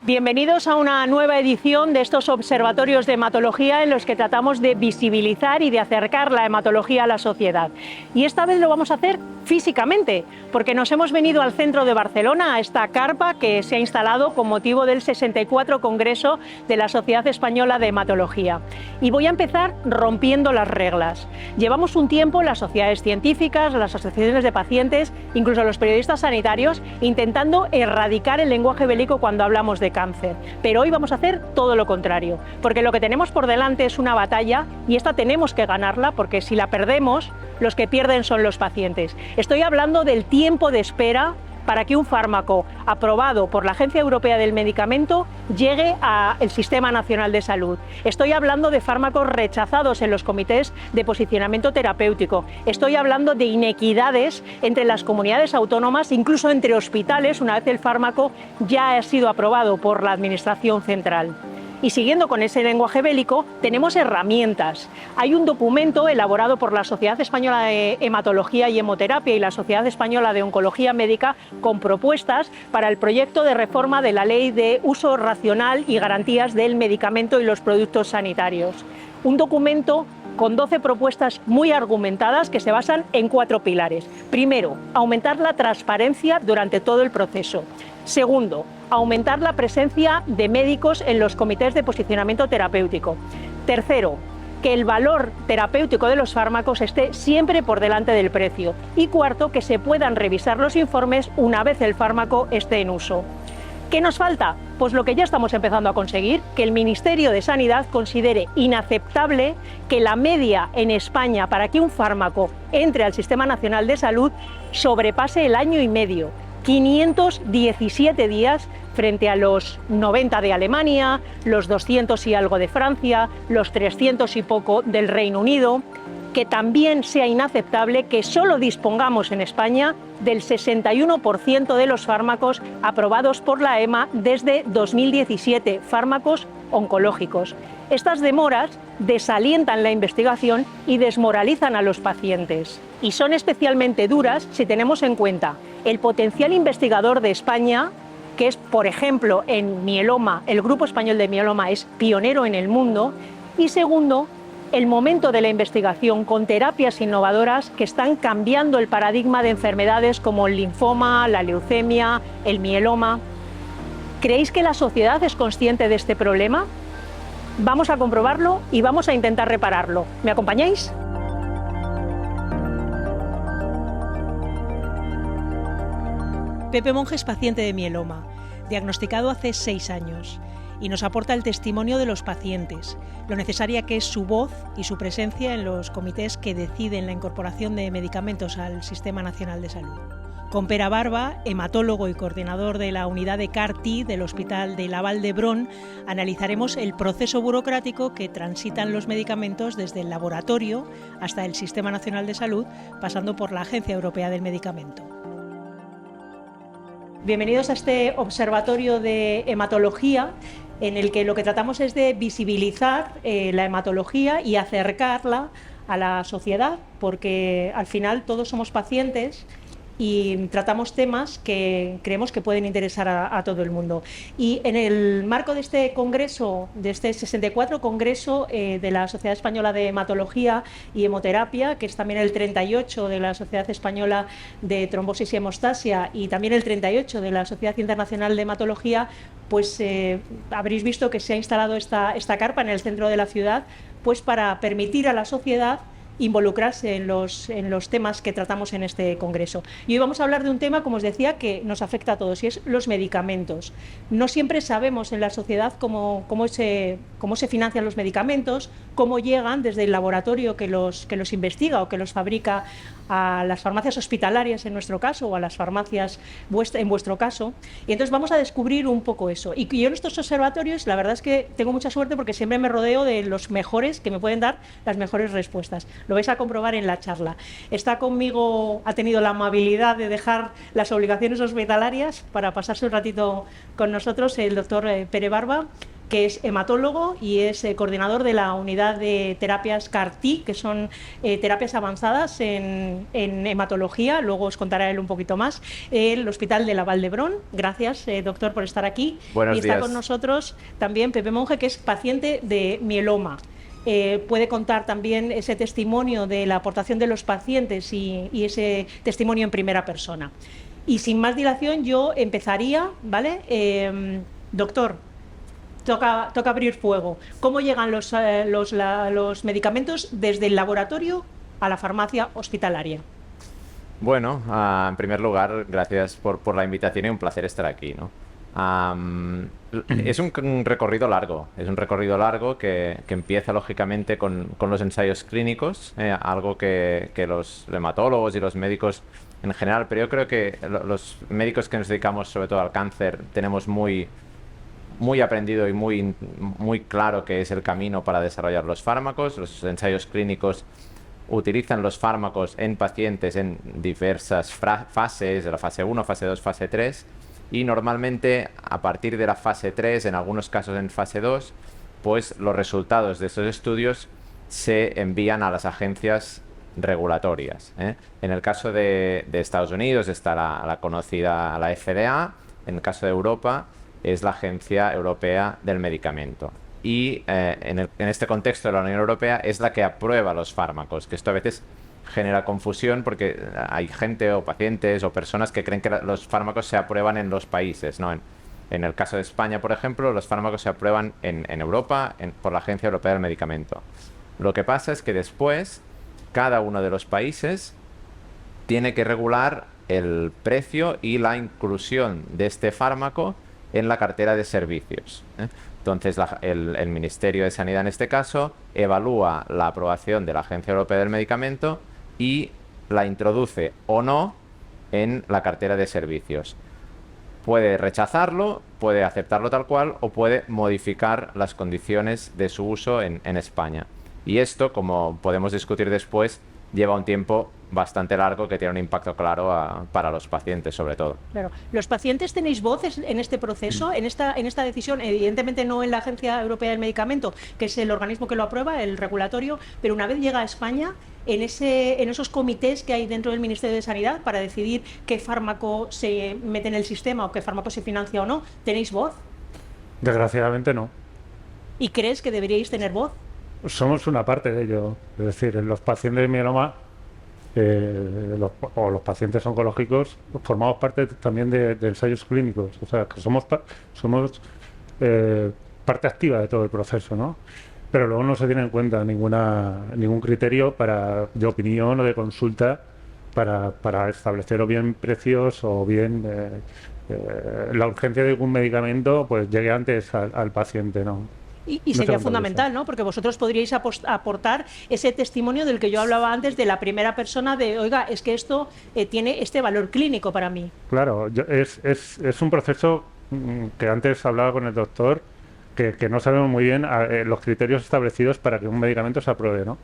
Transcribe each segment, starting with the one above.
Bienvenidos a una nueva edición de estos observatorios de hematología en los que tratamos de visibilizar y de acercar la hematología a la sociedad. Y esta vez lo vamos a hacer físicamente, porque nos hemos venido al centro de Barcelona, a esta carpa que se ha instalado con motivo del 64 Congreso de la Sociedad Española de Hematología. Y voy a empezar rompiendo las reglas. Llevamos un tiempo las sociedades científicas, las asociaciones de pacientes, incluso los periodistas sanitarios, intentando erradicar el lenguaje bélico cuando hablamos de cáncer. Pero hoy vamos a hacer todo lo contrario, porque lo que tenemos por delante es una batalla y esta tenemos que ganarla, porque si la perdemos, los que pierden son los pacientes. Estoy hablando del tiempo de espera para que un fármaco aprobado por la Agencia Europea del Medicamento llegue al Sistema Nacional de Salud. Estoy hablando de fármacos rechazados en los comités de posicionamiento terapéutico. Estoy hablando de inequidades entre las comunidades autónomas, incluso entre hospitales, una vez el fármaco ya ha sido aprobado por la Administración Central. Y siguiendo con ese lenguaje bélico, tenemos herramientas. Hay un documento elaborado por la Sociedad Española de Hematología y Hemoterapia y la Sociedad Española de Oncología Médica con propuestas para el proyecto de reforma de la Ley de Uso Racional y Garantías del Medicamento y los Productos Sanitarios. Un documento con 12 propuestas muy argumentadas que se basan en 4 pilares. Primero, aumentar la transparencia durante todo el proceso. Segundo, aumentar la presencia de médicos en los comités de posicionamiento terapéutico. Tercero, que el valor terapéutico de los fármacos esté siempre por delante del precio. Y cuarto, que se puedan revisar los informes una vez el fármaco esté en uso. ¿Qué nos falta? Pues lo que ya estamos empezando a conseguir, que el Ministerio de Sanidad considere inaceptable que la media en España para que un fármaco entre al Sistema Nacional de Salud sobrepase el año y medio. 517 días frente a los 90 de Alemania, los 200 y algo de Francia, los 300 y poco del Reino Unido. Que también sea inaceptable que solo dispongamos en España del 61% de los fármacos aprobados por la EMA desde 2017, fármacos oncológicos. Estas demoras desalientan la investigación y desmoralizan a los pacientes. Y son especialmente duras si tenemos en cuenta el potencial investigador de España, que es, por ejemplo, en mieloma, el Grupo Español de Mieloma es pionero en el mundo, y segundo, el momento de la investigación con terapias innovadoras que están cambiando el paradigma de enfermedades como el linfoma, la leucemia, el mieloma. ¿Creéis que la sociedad es consciente de este problema? Vamos a comprobarlo y vamos a intentar repararlo. ¿Me acompañáis? Pepe Monge es paciente de mieloma, diagnosticado hace 6 años. Y nos aporta el testimonio de los pacientes, lo necesaria que es su voz y su presencia en los comités que deciden la incorporación de medicamentos al Sistema Nacional de Salud. Con Pere Barba, hematólogo y coordinador de la unidad de CAR-T del Hospital de la Vall d'Hebron, analizaremos el proceso burocrático que transitan los medicamentos desde el laboratorio hasta el Sistema Nacional de Salud, pasando por la Agencia Europea del Medicamento. Bienvenidos a este observatorio de hematología, en el que lo que tratamos es de visibilizar la hematología y acercarla a la sociedad, porque al final todos somos pacientes y tratamos temas que creemos que pueden interesar a todo el mundo. Y en el marco de este congreso, de este 64 Congreso de la Sociedad Española de Hematología y Hemoterapia, que es también el 38 de la Sociedad Española de Trombosis y Hemostasia y también el 38 de la Sociedad Internacional de Hematología, pues habréis visto que se ha instalado esta carpa en el centro de la ciudad, pues para permitir a la sociedad involucrarse en los temas que tratamos en este congreso. Y hoy vamos a hablar de un tema, como os decía, que nos afecta a todos, y es los medicamentos. No siempre sabemos en la sociedad cómo se financian los medicamentos, cómo llegan desde el laboratorio que los investiga o que los fabrica a las farmacias hospitalarias en nuestro caso o a las farmacias en vuestro caso. Y entonces vamos a descubrir un poco eso. Y yo en estos observatorios la verdad es que tengo mucha suerte porque siempre me rodeo de los mejores que me pueden dar las mejores respuestas. Lo vais a comprobar en la charla. Está conmigo, ha tenido la amabilidad de dejar las obligaciones hospitalarias para pasarse un ratito con nosotros, el doctor Pere Barba. que es hematólogo y es coordinador de la unidad de terapias CAR-T, que son terapias avanzadas en hematología. Luego os contará él un poquito más. El Hospital de la Vall d'Hebron. Gracias, doctor, por estar aquí. Buenos y está días. con nosotros también Pepe Monge, que es paciente de mieloma. Puede contar también ese testimonio de la aportación de los pacientes y ese testimonio en primera persona. Y sin más dilación, yo empezaría, ¿vale? Doctor, toca abrir fuego. ¿Cómo llegan los medicamentos desde el laboratorio a la farmacia hospitalaria? Bueno, en primer lugar, gracias por la invitación y un placer estar aquí, ¿no? Es un recorrido largo, que empieza lógicamente con los ensayos clínicos, algo que los hematólogos y los médicos en general, pero yo creo que los médicos que nos dedicamos sobre todo al cáncer tenemos muy aprendido y muy claro que es el camino para desarrollar los fármacos. Los ensayos clínicos utilizan los fármacos en pacientes en diversas fases, de la fase 1, fase 2, fase 3, y normalmente a partir de la fase 3, en algunos casos en fase 2, pues los resultados de estos estudios se envían a las agencias regulatorias, ¿eh? En el caso de Estados Unidos está la conocida la FDA, en el caso de Europa es la Agencia Europea del Medicamento. Y en este contexto de la Unión Europea es la que aprueba los fármacos, que esto a veces genera confusión porque hay gente o pacientes o personas que creen que los fármacos se aprueban en los países, ¿no? En el caso de España, por ejemplo, los fármacos se aprueban en Europa por la Agencia Europea del Medicamento. Lo que pasa es que después cada uno de los países tiene que regular el precio y la inclusión de este fármaco en la cartera de servicios, ¿eh? Entonces el Ministerio de Sanidad en este caso evalúa la aprobación de la Agencia Europea del Medicamento y la introduce o no en la cartera de servicios. Puede rechazarlo, puede aceptarlo tal cual o puede modificar las condiciones de su uso en España. Y esto, como podemos discutir después, lleva un tiempo bastante largo que tiene un impacto claro para los pacientes, sobre todo. Claro. ¿Los pacientes tenéis voz en este proceso, en esta decisión? Evidentemente no en la Agencia Europea del Medicamento, que es el organismo que lo aprueba, el regulatorio, pero una vez llega a España, en esos comités que hay dentro del Ministerio de Sanidad para decidir qué fármaco se mete en el sistema o qué fármaco se financia o no, ¿tenéis voz? Desgraciadamente no. ¿Y crees que deberíais tener voz? Somos una parte de ello. Es decir, en los pacientes de mieloma los pacientes oncológicos formamos parte también de ensayos clínicos. O sea, que somos parte activa de todo el proceso, ¿no? Pero luego no se tiene en cuenta ningún criterio de opinión o de consulta para establecer o bien precios o bien la urgencia de un medicamento pues llegue antes al paciente, ¿no? Y sería fundamental, ¿no? Porque vosotros podríais aportar ese testimonio del que yo hablaba antes, de la primera persona, de, oiga, es que esto tiene este valor clínico para mí. Claro, es un proceso que antes hablaba con el doctor, que no sabemos muy bien los criterios establecidos para que un medicamento se apruebe, ¿no?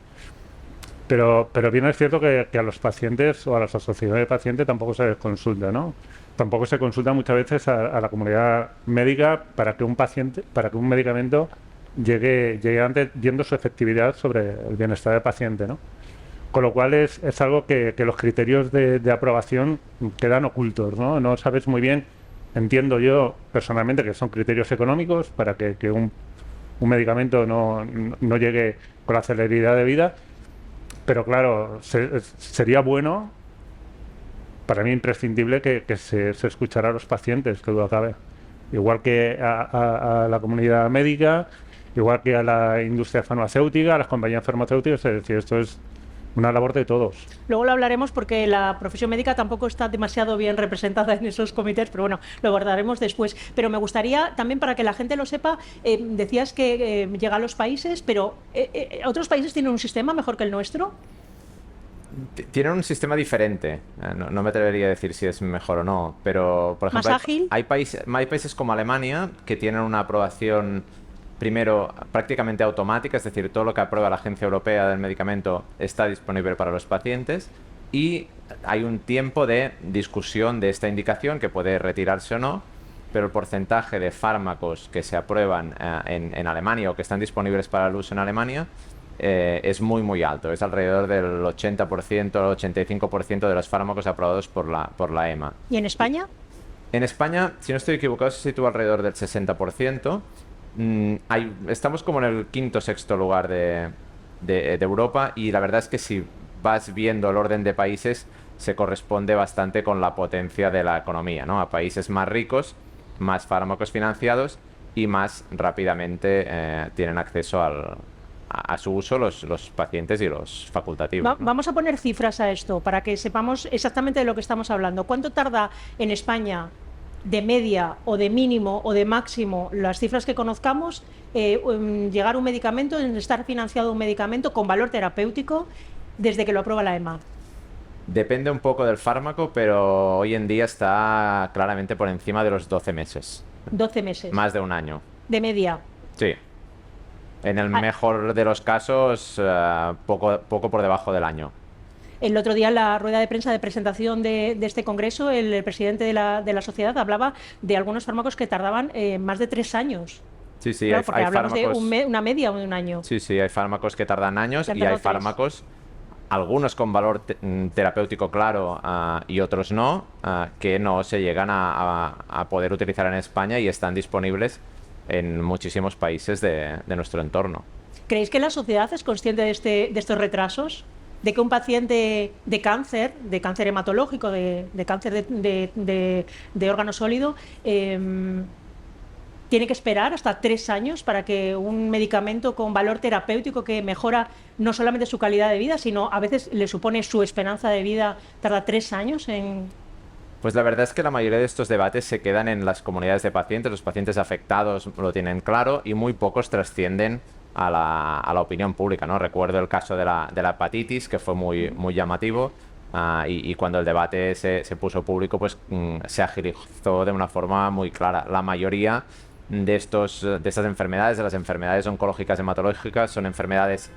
Pero bien es cierto que a los pacientes o a las asociaciones de pacientes tampoco se les consulta, ¿no? Tampoco se consulta muchas veces a la comunidad médica para que un medicamento llegue antes, viendo su efectividad sobre el bienestar del paciente, ¿no? Con lo cual es algo que los criterios de aprobación quedan ocultos, ¿no? No sabes muy bien, entiendo yo personalmente que son criterios económicos para que un medicamento no llegue con la celeridad de vida, pero claro, sería bueno, para mí imprescindible, que se escuchara a los pacientes, que duda cabe. Igual que a la comunidad médica, igual que a la industria farmacéutica, a las compañías farmacéuticas, es decir, esto es una labor de todos. Luego lo hablaremos porque la profesión médica tampoco está demasiado bien representada en esos comités, pero bueno, lo abordaremos después. Pero me gustaría también, para que la gente lo sepa, decías que llega a los países, pero ¿otros países tienen un sistema mejor que el nuestro? Tienen un sistema diferente. No me atrevería a decir si es mejor o no, pero por ejemplo, ¿Más ágil? Hay países como Alemania que tienen una aprobación primero prácticamente automática, es decir, todo lo que aprueba la Agencia Europea del Medicamento está disponible para los pacientes y hay un tiempo de discusión de esta indicación que puede retirarse o no pero el porcentaje de fármacos que se aprueban en Alemania o que están disponibles para el uso en Alemania es muy muy alto, es alrededor del 80% o 85% de los fármacos aprobados por la EMA. ¿Y en España? En España, si no estoy equivocado, se sitúa alrededor del 60%. Estamos como en el quinto o sexto lugar de Europa, y la verdad es que si vas viendo el orden de países se corresponde bastante con la potencia de la economía, ¿no? A países más ricos, más fármacos financiados y más rápidamente tienen acceso a su uso los pacientes y los facultativos, ¿no? Vamos a poner cifras a esto para que sepamos exactamente de lo que estamos hablando. ¿Cuánto tarda en España, de media o de mínimo o de máximo, las cifras que conozcamos, llegar un medicamento, en estar financiado un medicamento con valor terapéutico desde que lo aprueba la EMA? Depende un poco del fármaco, pero hoy en día está claramente por encima de los 12 meses. 12 meses. Más de un año. De media. Sí. En el mejor de los casos, poco por debajo del año. El otro día en la rueda de prensa de presentación de este congreso, el presidente de la sociedad hablaba de algunos fármacos que tardaban más de 3 años. Sí, sí, Claro, porque hay hablamos fármacos... de una media o de un año. Sí, sí, hay fármacos que tardan años Que han y hay tardado 3. fármacos, algunos con valor terapéutico claro y otros no, que no se llegan a poder utilizar en España y están disponibles en muchísimos países de nuestro entorno. ¿Creéis que la sociedad es consciente de estos retrasos? ¿De que un paciente de cáncer hematológico, de cáncer de órgano sólido, tiene que esperar hasta 3 años para que un medicamento con valor terapéutico que mejora no solamente su calidad de vida, sino a veces le supone su esperanza de vida, tarda 3 años en...? Pues la verdad es que la mayoría de estos debates se quedan en las comunidades de pacientes, los pacientes afectados lo tienen claro y muy pocos trascienden a la opinión pública, ¿no? Recuerdo el caso de la hepatitis, que fue muy llamativo, y cuando el debate se puso público, pues se agilizó de una forma muy clara. La mayoría de estas enfermedades, de las enfermedades oncológicas hematológicas, son enfermedades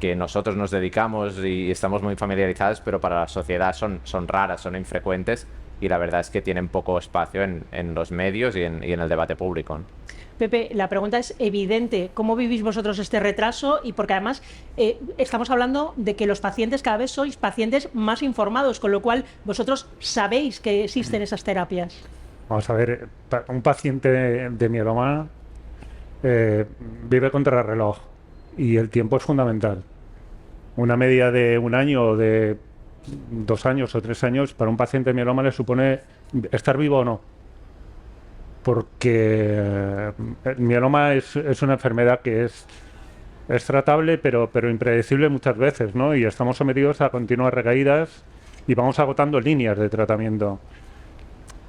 que nosotros nos dedicamos y estamos muy familiarizados, pero para la sociedad son raras, son infrecuentes, y la verdad es que tienen poco espacio en los medios y en el debate público, ¿no? Pepe, la pregunta es evidente. ¿Cómo vivís vosotros este retraso? Y porque además estamos hablando de que los pacientes cada vez sois pacientes más informados, con lo cual vosotros sabéis que existen esas terapias. Vamos a ver, un paciente de mieloma vive contra el reloj y el tiempo es fundamental. Una media de 1 año o de 2 años o 3 años para un paciente de mieloma le supone estar vivo o no. Porque el mieloma es una enfermedad que es tratable, pero impredecible muchas veces, ¿no? Y estamos sometidos a continuas recaídas y vamos agotando líneas de tratamiento.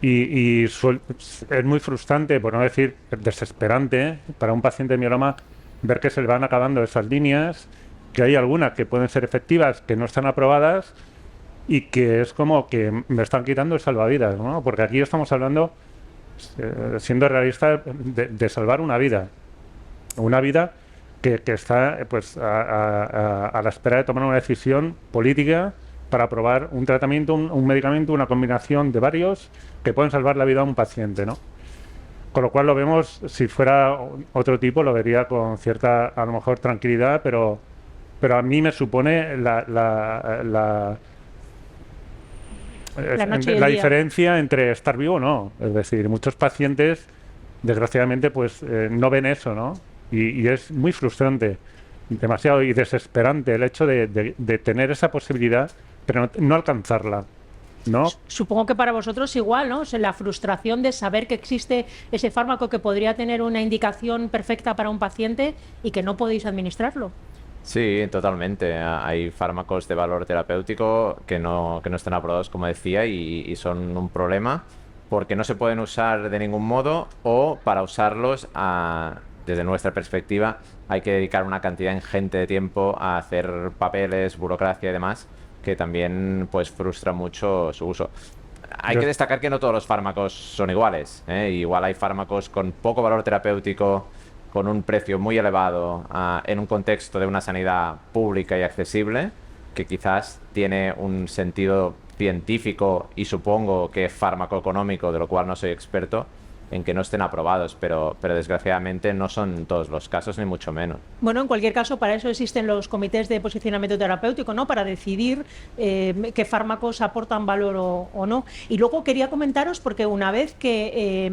Y es muy frustrante, por no decir desesperante, para un paciente de mieloma ver que se le van acabando esas líneas, que hay algunas que pueden ser efectivas, que no están aprobadas y que es como que me están quitando el salvavidas, ¿no? Porque aquí estamos hablando, siendo realista, de salvar una vida que está pues a la espera de tomar una decisión política para aprobar un tratamiento, un medicamento, una combinación de varios que pueden salvar la vida a un paciente, ¿no? Con lo cual lo vemos, si fuera otro tipo, lo vería con cierta, a lo mejor, tranquilidad, pero a mí me supone la diferencia entre estar vivo o no. Es decir, muchos pacientes, desgraciadamente, pues no ven eso, ¿no? Y es muy frustrante, demasiado y desesperante el hecho de tener esa posibilidad, pero no alcanzarla, ¿no? Supongo que para vosotros igual, ¿no? O sea, la frustración de saber que existe ese fármaco que podría tener una indicación perfecta para un paciente y que no podéis administrarlo. Sí, totalmente. Hay fármacos de valor terapéutico que no están aprobados, como decía, y son un problema porque no se pueden usar de ningún modo, o para usarlos, desde nuestra perspectiva, hay que dedicar una cantidad ingente de tiempo a hacer papeles, burocracia y demás, que también pues frustra mucho su uso. Hay que destacar que no todos los fármacos son iguales, ¿eh? Igual hay fármacos con poco valor terapéutico, con un precio muy elevado, en un contexto de una sanidad pública y accesible, que quizás tiene un sentido científico y supongo que farmacoeconómico, de lo cual no soy experto, en que no estén aprobados, pero desgraciadamente no son todos los casos, ni mucho menos. Bueno, en cualquier caso, para eso existen los comités de posicionamiento terapéutico, ¿no? Para decidir qué fármacos aportan valor o no. Y luego quería comentaros, porque una vez que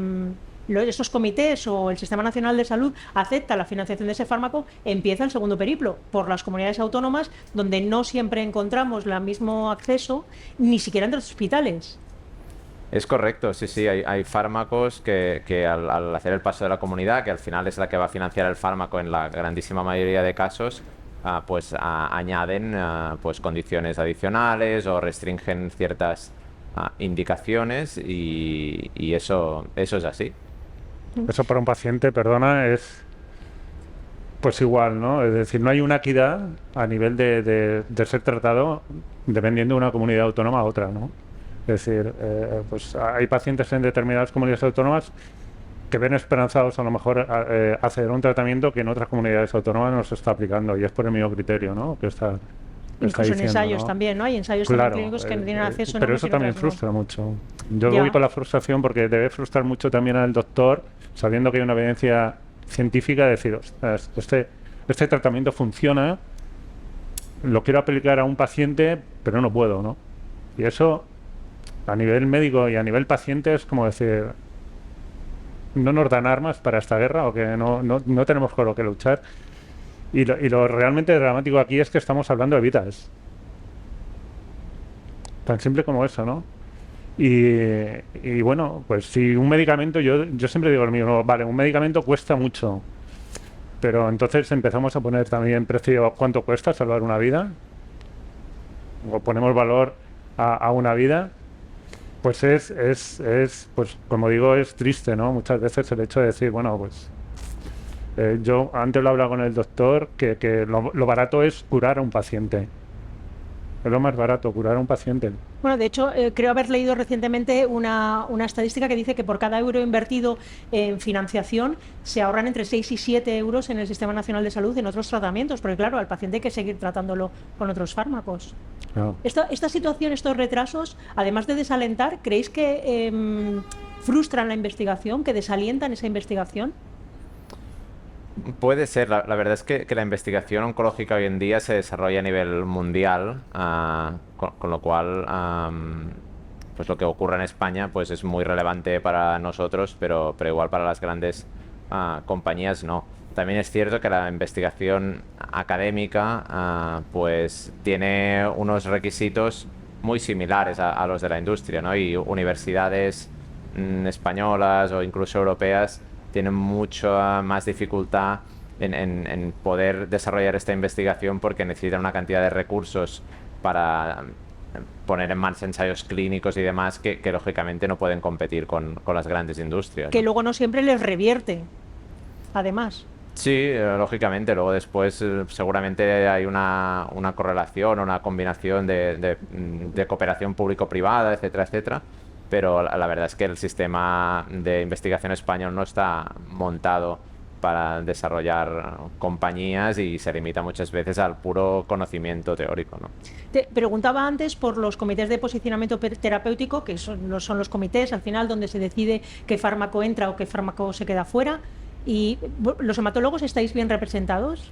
esos comités o el Sistema Nacional de Salud acepta la financiación de ese fármaco, empieza el segundo periplo por las comunidades autónomas, donde no siempre encontramos el mismo acceso, ni siquiera entre los hospitales. Es correcto, sí, hay fármacos que al hacer el paso de la comunidad, que al final es la que va a financiar el fármaco en la grandísima mayoría de casos, añaden pues condiciones adicionales o restringen ciertas indicaciones y eso es así. Eso para un paciente, perdona, es pues igual, ¿no? Es decir, no hay una equidad a nivel de ser tratado dependiendo de una comunidad autónoma a otra, ¿no? Es decir, pues hay pacientes en determinadas comunidades autónomas que ven esperanzados a lo mejor acceder a un tratamiento que en otras comunidades autónomas no se está aplicando, y es por el mismo criterio, ¿no? Que está incluso diciendo, en ensayos, ¿no? también, ¿no? Hay ensayos Claro, clínicos que no tienen acceso. Pero no, eso también otras frustra no. mucho. Yo Ya. voy con la frustración porque debe frustrar mucho también al doctor, sabiendo que hay una evidencia científica, de decir, ostras, este tratamiento funciona, lo quiero aplicar a un paciente, pero no puedo, ¿no? Y eso, a nivel médico y a nivel paciente, es como decir, no nos dan armas para esta guerra, o que no tenemos con lo que luchar. Y lo realmente dramático aquí es que estamos hablando de vidas. Tan simple como eso, ¿no? Y bueno, pues si un medicamento, yo siempre digo lo mismo, vale, un medicamento cuesta mucho, pero entonces empezamos a poner también precio, ¿cuánto cuesta salvar una vida? O ponemos valor a una vida. Pues pues como digo, es triste, ¿no? Muchas veces el hecho de decir, bueno, pues yo antes lo hablaba con el doctor, que lo barato es curar a un paciente. Es lo más barato, curar a un paciente. Bueno, de hecho, creo haber leído recientemente una estadística que dice que por cada euro invertido en financiación se ahorran entre 6 y 7 euros en el Sistema Nacional de Salud en otros tratamientos, porque claro, al paciente hay que seguir tratándolo con otros fármacos. Claro. Esta situación, estos retrasos, además de desalentar, ¿creéis que frustran la investigación, que desalientan esa investigación? Puede ser, la verdad es que la investigación oncológica hoy en día se desarrolla a nivel mundial, con lo cual pues lo que ocurre en España pues es muy relevante para nosotros, pero igual para las grandes compañías no. También es cierto que la investigación académica pues tiene unos requisitos muy similares a los de la industria, ¿no? Y universidades españolas o incluso europeas tienen mucha más dificultad en poder desarrollar esta investigación porque necesitan una cantidad de recursos para poner en marcha ensayos clínicos y demás que lógicamente no pueden competir con las grandes industrias, Que ¿no? luego no siempre les revierte, además. Sí, lógicamente. Luego después seguramente hay una correlación o una combinación de cooperación público-privada, etcétera, etcétera. Pero la verdad es que el sistema de investigación español no está montado para desarrollar compañías y se limita muchas veces al puro conocimiento teórico, ¿no? Te preguntaba antes por los comités de posicionamiento terapéutico, que son los comités al final donde se decide qué fármaco entra o qué fármaco se queda fuera. ¿Y los hematólogos estáis bien representados?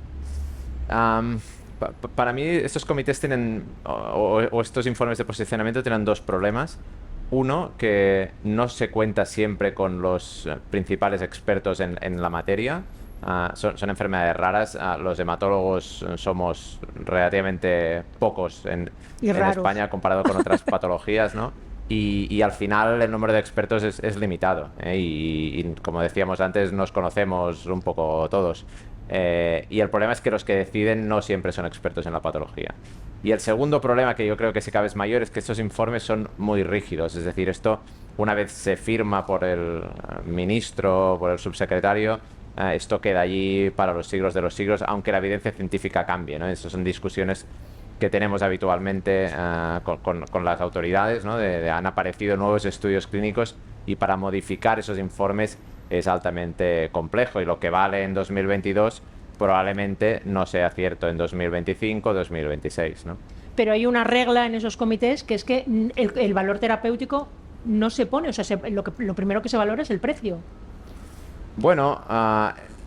Para mí estos comités tienen, o estos informes de posicionamiento tienen dos problemas. Uno, que no se cuenta siempre con los principales expertos en la materia. Son enfermedades raras. Los hematólogos somos relativamente pocos en España comparado con otras patologías, ¿no? Y al final el número de expertos es limitado, ¿eh? Y como decíamos antes, nos conocemos un poco todos. Y el problema es que los que deciden no siempre son expertos en la patología. Y el segundo problema, que yo creo que sí cabe es mayor, es que estos informes son muy rígidos. Es decir, esto una vez se firma por el ministro, por el subsecretario, esto queda allí para los siglos de los siglos, aunque la evidencia científica cambie, ¿no? Estas son discusiones que tenemos habitualmente con las autoridades, ¿no? Han aparecido nuevos estudios clínicos y para modificar esos informes es altamente complejo, y lo que vale en 2022 probablemente no sea cierto en 2025 o 2026, ¿no? Pero hay una regla en esos comités que es que el valor terapéutico no se pone, o sea, lo primero que se valora es el precio. Bueno,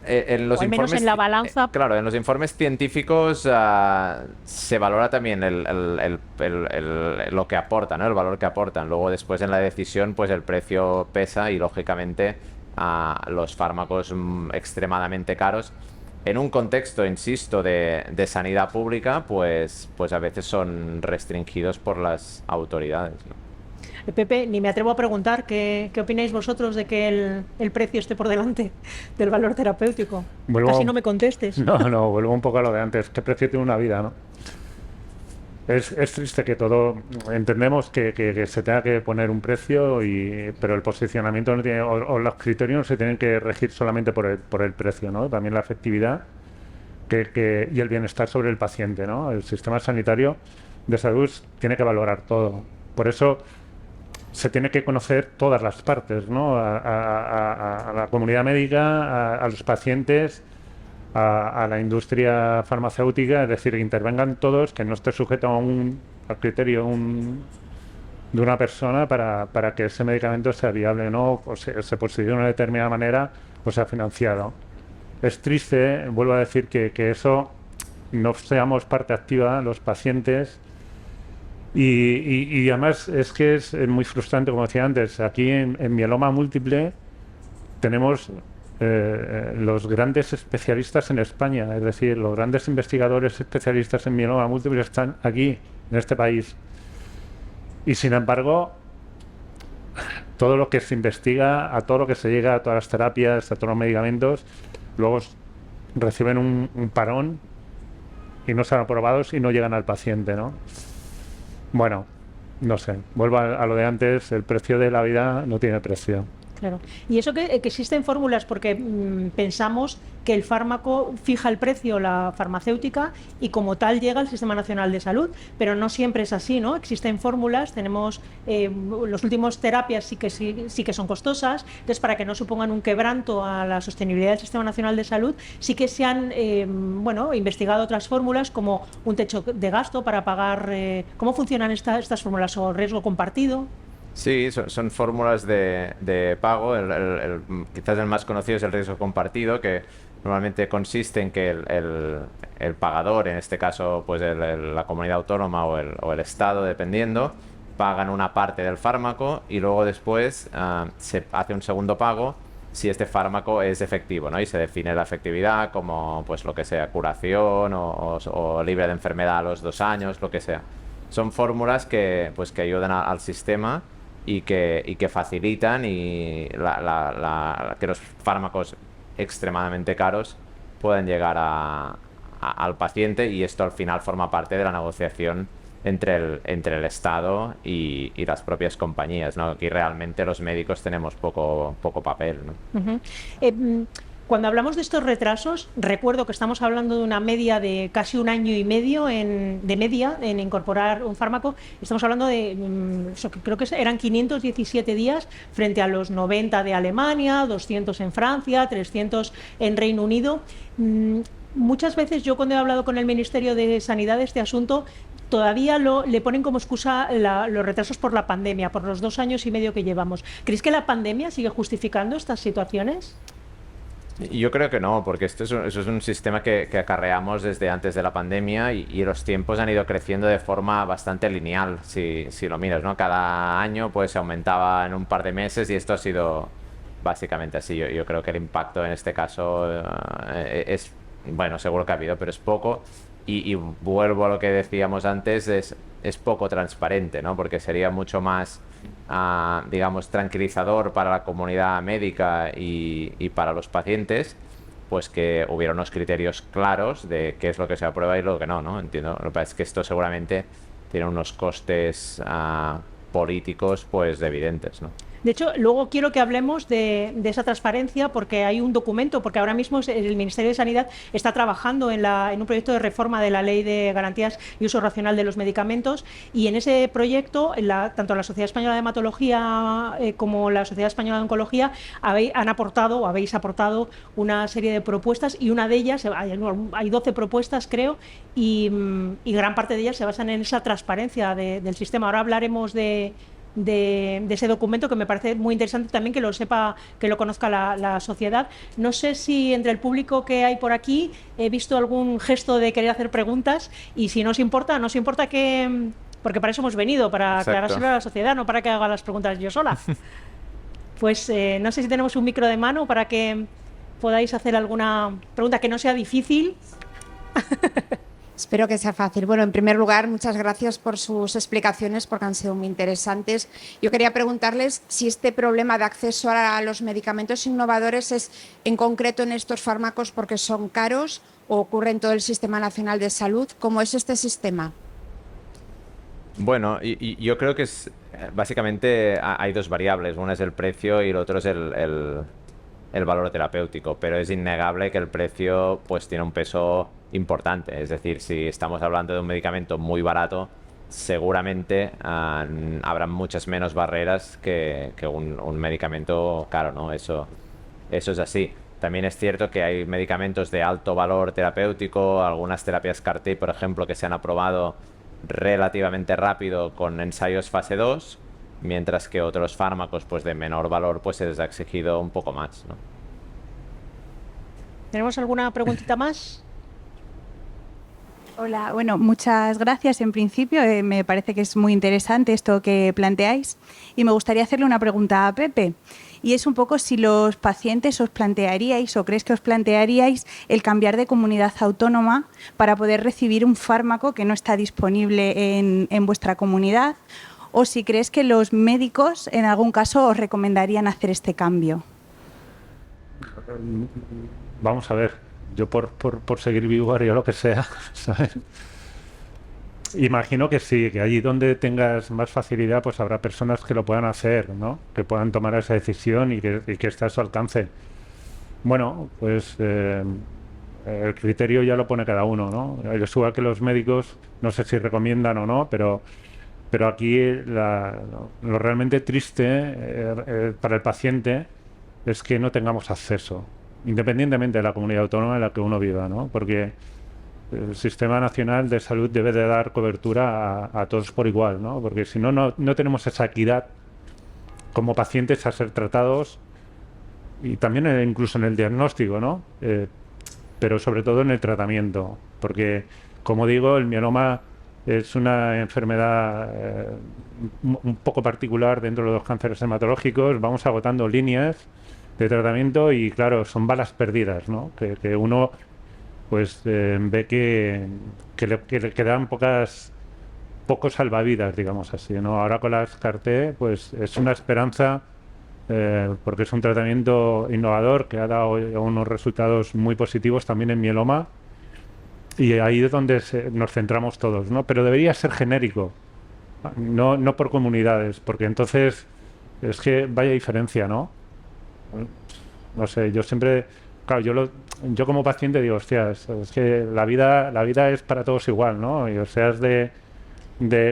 en los O al menos informes, en la balanza. claro, en los informes científicos se valora también lo que aportan, ¿no? El valor que aportan. Luego después en la decisión, pues el precio pesa y lógicamente los fármacos extremadamente caros, en un contexto, insisto, de sanidad pública, pues a veces son restringidos por las autoridades, ¿no? Pepe, ni me atrevo a preguntar qué opináis vosotros de que el precio esté por delante del valor terapéutico. Casi no me contestes. No, vuelvo un poco a lo de antes. ¿Qué precio tiene una vida, no? Es triste que todo... Entendemos que se tenga que poner un precio, pero el posicionamiento no tiene, o los criterios no se tienen que regir solamente por el precio, ¿no? También la efectividad y el bienestar sobre el paciente, ¿no? El sistema sanitario de salud tiene que valorar todo. Por eso se tiene que conocer todas las partes, ¿no? A la comunidad médica, a los pacientes, a la industria farmacéutica, es decir, que intervengan todos, que no esté sujeto al criterio de una persona para que ese medicamento sea viable, ¿no? O se posicione de una determinada manera o sea financiado. Es triste, vuelvo a decir, que eso no seamos parte activa, los pacientes. Y además es que es muy frustrante, como decía antes, aquí en mieloma múltiple tenemos los grandes especialistas en España, es decir, los grandes investigadores especialistas en mieloma múltiple están aquí, en este país. Y sin embargo, todo lo que se investiga, a todo lo que se llega, a todas las terapias, a todos los medicamentos, luego reciben un parón y no son aprobados y no llegan al paciente, ¿no? Bueno, no sé, vuelvo a lo de antes, el precio de la vida no tiene precio. Claro. Y eso que existen fórmulas, porque pensamos que el fármaco fija el precio, la farmacéutica, y como tal llega al Sistema Nacional de Salud, pero no siempre es así, ¿no? Existen fórmulas, tenemos los últimos terapias sí que son costosas, entonces para que no supongan un quebranto a la sostenibilidad del Sistema Nacional de Salud, sí que se han investigado otras fórmulas como un techo de gasto para pagar. ¿Cómo funcionan estas fórmulas? ¿O riesgo compartido? Sí, son fórmulas de pago. Quizás el más conocido es el riesgo compartido, que normalmente consiste en que el pagador, en este caso pues la comunidad autónoma o el Estado, dependiendo, pagan una parte del fármaco y luego después se hace un segundo pago si este fármaco es efectivo, ¿no? Y se define la efectividad como pues lo que sea, curación o libre de enfermedad a los 2 años, lo que sea. Son fórmulas que ayudan al sistema y que facilitan que los fármacos extremadamente caros puedan llegar al paciente, y esto al final forma parte de la negociación entre el Estado y las propias compañías, ¿no? Aquí realmente los médicos tenemos poco papel, ¿no? Uh-huh. Cuando hablamos de estos retrasos, recuerdo que estamos hablando de una media de casi 1 año y medio en incorporar un fármaco. Estamos hablando de, creo que eran 517 días frente a los 90 de Alemania, 200 en Francia, 300 en Reino Unido. Muchas veces yo, cuando he hablado con el Ministerio de Sanidad de este asunto, todavía le ponen como excusa los retrasos por la pandemia, por los 2 años y medio que llevamos. ¿Crees que la pandemia sigue justificando estas situaciones? Yo creo que no, porque eso es un sistema que acarreamos desde antes de la pandemia, y los tiempos han ido creciendo de forma bastante lineal, si lo miras, ¿no? Cada año pues se aumentaba en un par de meses, y esto ha sido básicamente así. Yo creo que el impacto en este caso es, bueno, seguro que ha habido, pero es poco, y vuelvo a lo que decíamos antes, es poco transparente, ¿no? Porque sería mucho más digamos, tranquilizador para la comunidad médica y para los pacientes, pues que hubiera unos criterios claros de qué es lo que se aprueba y lo que no, ¿no? Entiendo. Lo que pasa es que esto seguramente tiene unos costes políticos pues evidentes, ¿no? De hecho, luego quiero que hablemos de esa transparencia, porque hay un documento, porque ahora mismo el Ministerio de Sanidad está trabajando en un proyecto de reforma de la Ley de Garantías y Uso Racional de los Medicamentos, y en ese proyecto, tanto la Sociedad Española de Hematología como la Sociedad Española de Oncología habéis aportado una serie de propuestas, y una de ellas, hay 12 propuestas creo, y gran parte de ellas se basan en esa transparencia del sistema. Ahora hablaremos de de ese documento, que me parece muy interesante también que lo sepa, que lo conozca la sociedad. No sé si entre el público que hay por aquí he visto algún gesto de querer hacer preguntas, y si no os importa que... Porque para eso hemos venido, para aclarárselo a la sociedad, no para que haga las preguntas yo sola. Pues no sé si tenemos un micro de mano para que podáis hacer alguna pregunta que no sea difícil. Espero que sea fácil. Bueno, en primer lugar, muchas gracias por sus explicaciones porque han sido muy interesantes. Yo quería preguntarles si este problema de acceso a los medicamentos innovadores es en concreto en estos fármacos porque son caros o ocurre en todo el Sistema Nacional de Salud. ¿Cómo es este sistema? Bueno, yo creo que básicamente hay dos variables. Una es el precio y el otro es el valor terapéutico, pero es innegable que el precio pues tiene un peso importante. Es decir, si estamos hablando de un medicamento muy barato, seguramente habrá muchas menos barreras que un medicamento caro, ¿no? Eso es así. También es cierto que hay medicamentos de alto valor terapéutico, algunas terapias CAR-T, por ejemplo, que se han aprobado relativamente rápido con ensayos fase 2, mientras que otros fármacos pues de menor valor pues se les ha exigido un poco más, ¿no? ¿Tenemos alguna preguntita más? Hola, bueno, muchas gracias en principio. Me parece que es muy interesante esto que planteáis y me gustaría hacerle una pregunta a Pepe. Y es un poco si los pacientes os plantearíais o crees que os plantearíais el cambiar de comunidad autónoma para poder recibir un fármaco que no está disponible en vuestra comunidad, o si crees que los médicos en algún caso os recomendarían hacer este cambio. Vamos a ver. Yo por seguir vivo haría lo que sea, ¿sabes? Imagino que sí, que allí donde tengas más facilidad, pues habrá personas que lo puedan hacer, ¿no? Que puedan tomar esa decisión y que esté a su alcance. Bueno, pues el criterio ya lo pone cada uno, ¿no? Es igual que los médicos, no sé si recomiendan o no, pero aquí lo realmente triste para el paciente es que no tengamos acceso, independientemente de la comunidad autónoma en la que uno viva, ¿no? Porque el Sistema Nacional de Salud debe de dar cobertura a todos por igual, ¿no? Porque si no, no tenemos esa equidad como pacientes a ser tratados, y también incluso en el diagnóstico, ¿no? Pero sobre todo en el tratamiento, porque, como digo, el mieloma es una enfermedad un poco particular dentro de los cánceres hematológicos. Vamos agotando líneas de tratamiento y, claro, son balas perdidas, ¿no? Que uno pues ve que le quedan pocos salvavidas, digamos así, ¿no? Ahora con las CAR-T pues es una esperanza porque es un tratamiento innovador que ha dado unos resultados muy positivos también en mieloma, y ahí es donde nos centramos todos, ¿no? Pero debería ser genérico, no por comunidades, porque entonces es que vaya diferencia, ¿no? No sé, yo siempre, claro, yo como paciente digo, hostias, es que la vida es para todos igual, ¿no? Y seas de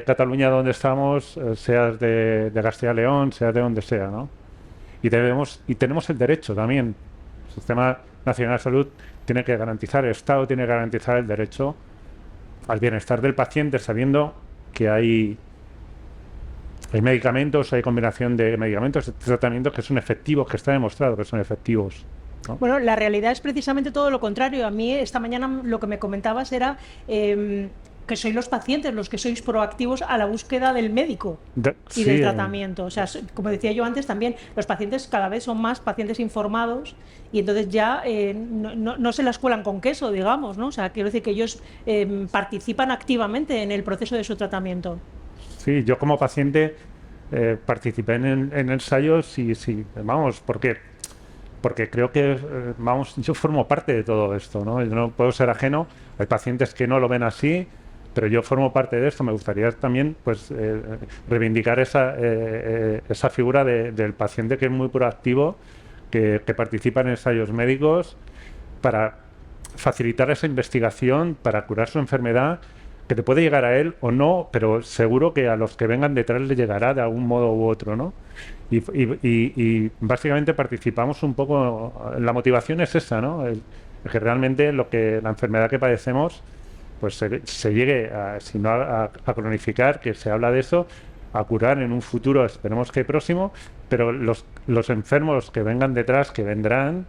Cataluña donde estamos, seas de Castilla y León, seas de donde sea, ¿no? Y tenemos el derecho también. El Sistema Nacional de Salud tiene que garantizar, el Estado tiene que garantizar el derecho al bienestar del paciente, sabiendo que hay medicamentos, hay combinación de medicamentos, de tratamientos que son efectivos, que está demostrado que son efectivos, ¿no? Bueno, la realidad es precisamente todo lo contrario. A mí esta mañana lo que me comentabas era que sois los pacientes los que sois proactivos a la búsqueda del médico y del tratamiento. O sea, como decía yo antes también, los pacientes cada vez son más pacientes informados y entonces ya no se las cuelan con queso, digamos, ¿no? O sea, quiero decir que ellos participan activamente en el proceso de su tratamiento. Sí, yo como paciente participé en ensayos y sí, vamos, porque creo que, vamos, yo formo parte de todo esto, ¿no? Yo no puedo ser ajeno. Hay pacientes que no lo ven así, pero yo formo parte de esto. Me gustaría también, pues, reivindicar esa figura del paciente que es muy proactivo, que participa en ensayos médicos para facilitar esa investigación, para curar su enfermedad, que te puede llegar a él o no, pero seguro que a los que vengan detrás le llegará de algún modo u otro, ¿no? Y básicamente participamos un poco, la motivación es esa, ¿no? Que realmente la enfermedad que padecemos pues se llegue si no a cronificar, que se habla de eso, a curar en un futuro, esperemos que próximo, pero los enfermos que vengan detrás, que vendrán,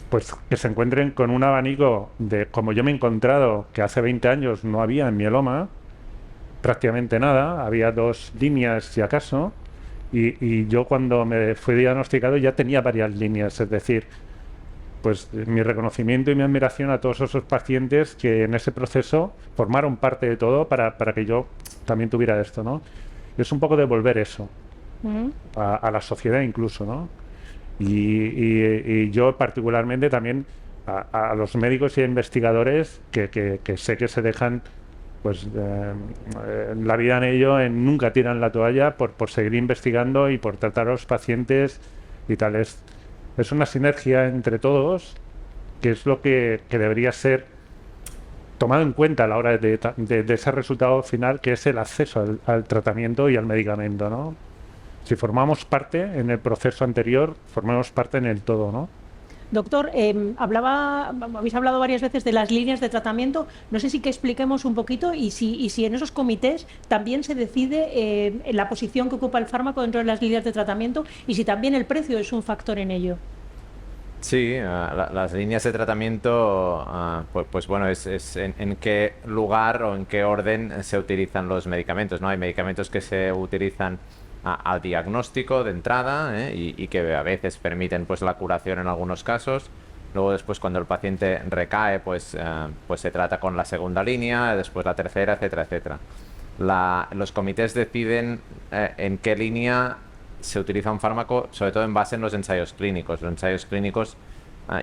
pues que se encuentren con un abanico de, como yo me he encontrado, que hace 20 años no había en mieloma prácticamente nada, había 2 líneas si acaso, y yo cuando me fui diagnosticado ya tenía varias líneas, es decir, pues mi reconocimiento y mi admiración a todos esos pacientes que en ese proceso formaron parte de todo para que yo también tuviera esto, ¿no? Y es un poco devolver eso a la sociedad incluso, ¿no? Y yo particularmente también a los médicos y investigadores que sé que se dejan pues la vida en ello, en nunca tiran la toalla por seguir investigando y por tratar a los pacientes y tal. Es una sinergia entre todos que es lo que debería ser tomado en cuenta a la hora de ese resultado final, que es el acceso al tratamiento y al medicamento, ¿no? Si formamos parte en el proceso anterior, formamos parte en el todo, ¿no? Doctor, habéis hablado varias veces de las líneas de tratamiento. No sé si que expliquemos un poquito y si en esos comités también se decide la posición que ocupa el fármaco dentro de las líneas de tratamiento y si también el precio es un factor en ello. Sí, las líneas de tratamiento, pues bueno, es en qué lugar o en qué orden se utilizan los medicamentos, ¿no? Hay medicamentos que se utilizan al diagnóstico de entrada, y que a veces permiten pues la curación en algunos casos. Luego después cuando el paciente recae pues se trata con la segunda línea, después la tercera, etcétera, etcétera. Los comités deciden en qué línea se utiliza un fármaco, sobre todo en base en los ensayos clínicos. Los ensayos clínicos,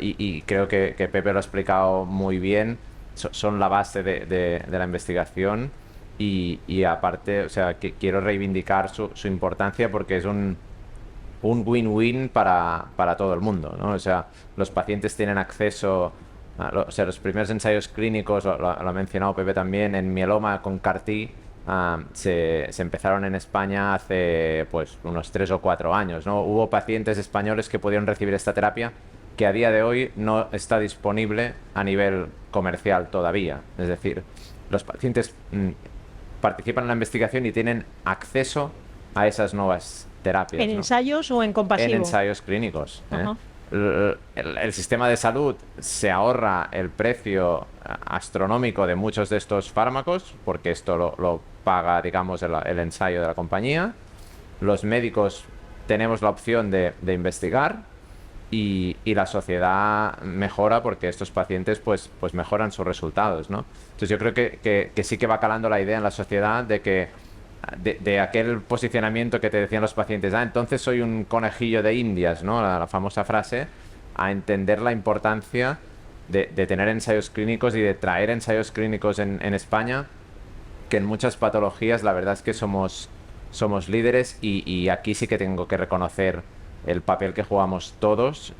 y creo que Pepe lo ha explicado muy bien, son la base de la investigación. Y aparte, o sea, que quiero reivindicar su importancia porque es un win-win para todo el mundo, ¿no? O sea, los pacientes tienen acceso o sea, los primeros ensayos clínicos, lo ha mencionado Pepe también, en mieloma con CAR-T, se empezaron en España hace pues unos 3 o 4 años, ¿no? Hubo pacientes españoles que pudieron recibir esta terapia que a día de hoy no está disponible a nivel comercial todavía. Es decir, los pacientes participan en la investigación y tienen acceso a esas nuevas terapias. ¿En ensayos o en compasivo? En ensayos clínicos. El sistema de salud se ahorra el precio astronómico de muchos de estos fármacos, porque esto lo paga, digamos, el ensayo de la compañía. Los médicos tenemos la opción de investigar y la sociedad mejora porque estos pacientes pues mejoran sus resultados, ¿no? Entonces yo creo que sí que va calando la idea en la sociedad de que de aquel posicionamiento que te decían los pacientes, entonces soy un conejillo de indias, ¿no? La famosa frase, a entender la importancia de tener ensayos clínicos y de traer ensayos clínicos en España, que en muchas patologías la verdad es que somos líderes y aquí sí que tengo que reconocer el papel que jugamos todos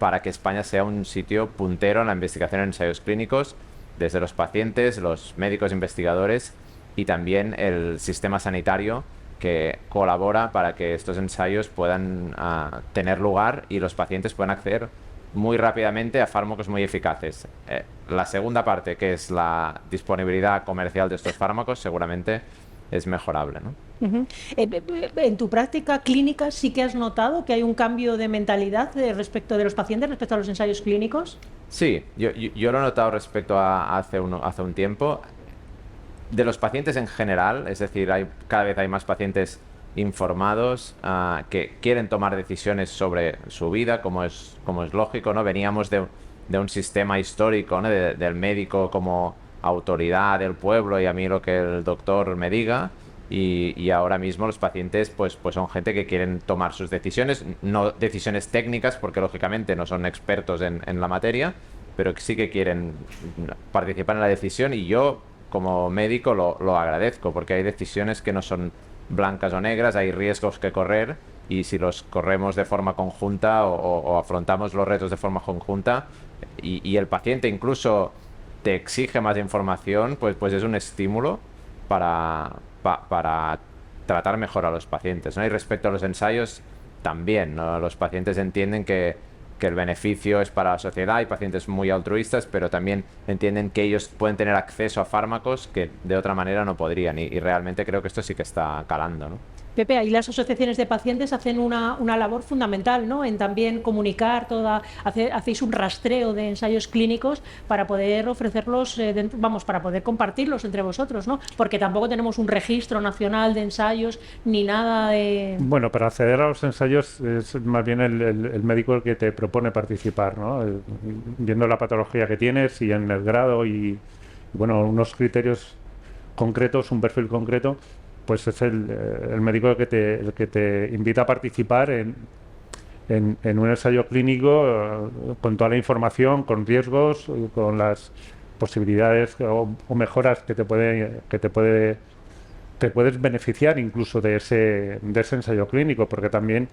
para que España sea un sitio puntero en la investigación en ensayos clínicos, desde los pacientes, los médicos investigadores y también el sistema sanitario que colabora para que estos ensayos puedan tener lugar y los pacientes puedan acceder muy rápidamente a fármacos muy eficaces. La segunda parte, que es la disponibilidad comercial de estos fármacos, seguramente es mejorable, ¿no? En tu práctica clínica sí que has notado que hay un cambio de mentalidad respecto de los pacientes respecto a los ensayos clínicos. Sí, yo lo he notado respecto a hace un tiempo. De los pacientes en general, es decir, cada vez hay más pacientes informados que quieren tomar decisiones sobre su vida, como es lógico, ¿no? Veníamos de un sistema histórico, ¿no? Del médico como autoridad del pueblo y a mí lo que el doctor me diga. Y ahora mismo los pacientes pues son gente que quieren tomar sus decisiones, no decisiones técnicas porque lógicamente no son expertos en la materia, pero que sí que quieren participar en la decisión y yo como médico lo agradezco porque hay decisiones que no son blancas o negras, hay riesgos que correr y si los corremos de forma conjunta o afrontamos los retos de forma conjunta y el paciente incluso te exige más información, pues es un estímulo para tratar mejor a los pacientes, ¿no? Y respecto a los ensayos, también, ¿no? Los pacientes entienden que que el beneficio es para la sociedad. Hay pacientes muy altruistas, pero también entienden que ellos pueden tener acceso a fármacos que de otra manera no podrían, y realmente creo que esto sí que está calando, ¿no? Pepe, ahí las asociaciones de pacientes hacen una labor fundamental, ¿no? En también comunicar hacéis un rastreo de ensayos clínicos para poder ofrecerlos, para poder compartirlos entre vosotros, ¿no? Porque tampoco tenemos un registro nacional de ensayos ni nada de... Bueno, para acceder a los ensayos es más bien el médico el que te propone participar, ¿no? Viendo la patología que tienes y en el grado y, bueno, unos criterios concretos, un perfil concreto, pues es el médico el que te invita a participar en un ensayo clínico con toda la información, con riesgos, con las posibilidades o mejoras que te puedes beneficiar incluso de ese ensayo clínico, porque también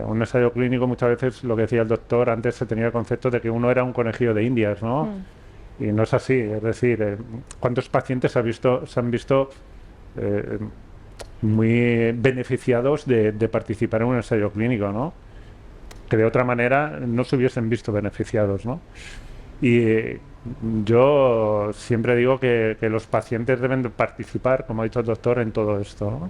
un ensayo clínico muchas veces, lo que decía el doctor, antes se tenía el concepto de que uno era un conejillo de indias, ¿no? Y no es así, es decir, ¿cuántos pacientes se han visto muy beneficiados de participar en un ensayo clínico, ¿no? Que de otra manera no se hubiesen visto beneficiados, ¿no? Y yo siempre digo que los pacientes deben de participar, como ha dicho el doctor, en todo esto, ¿no?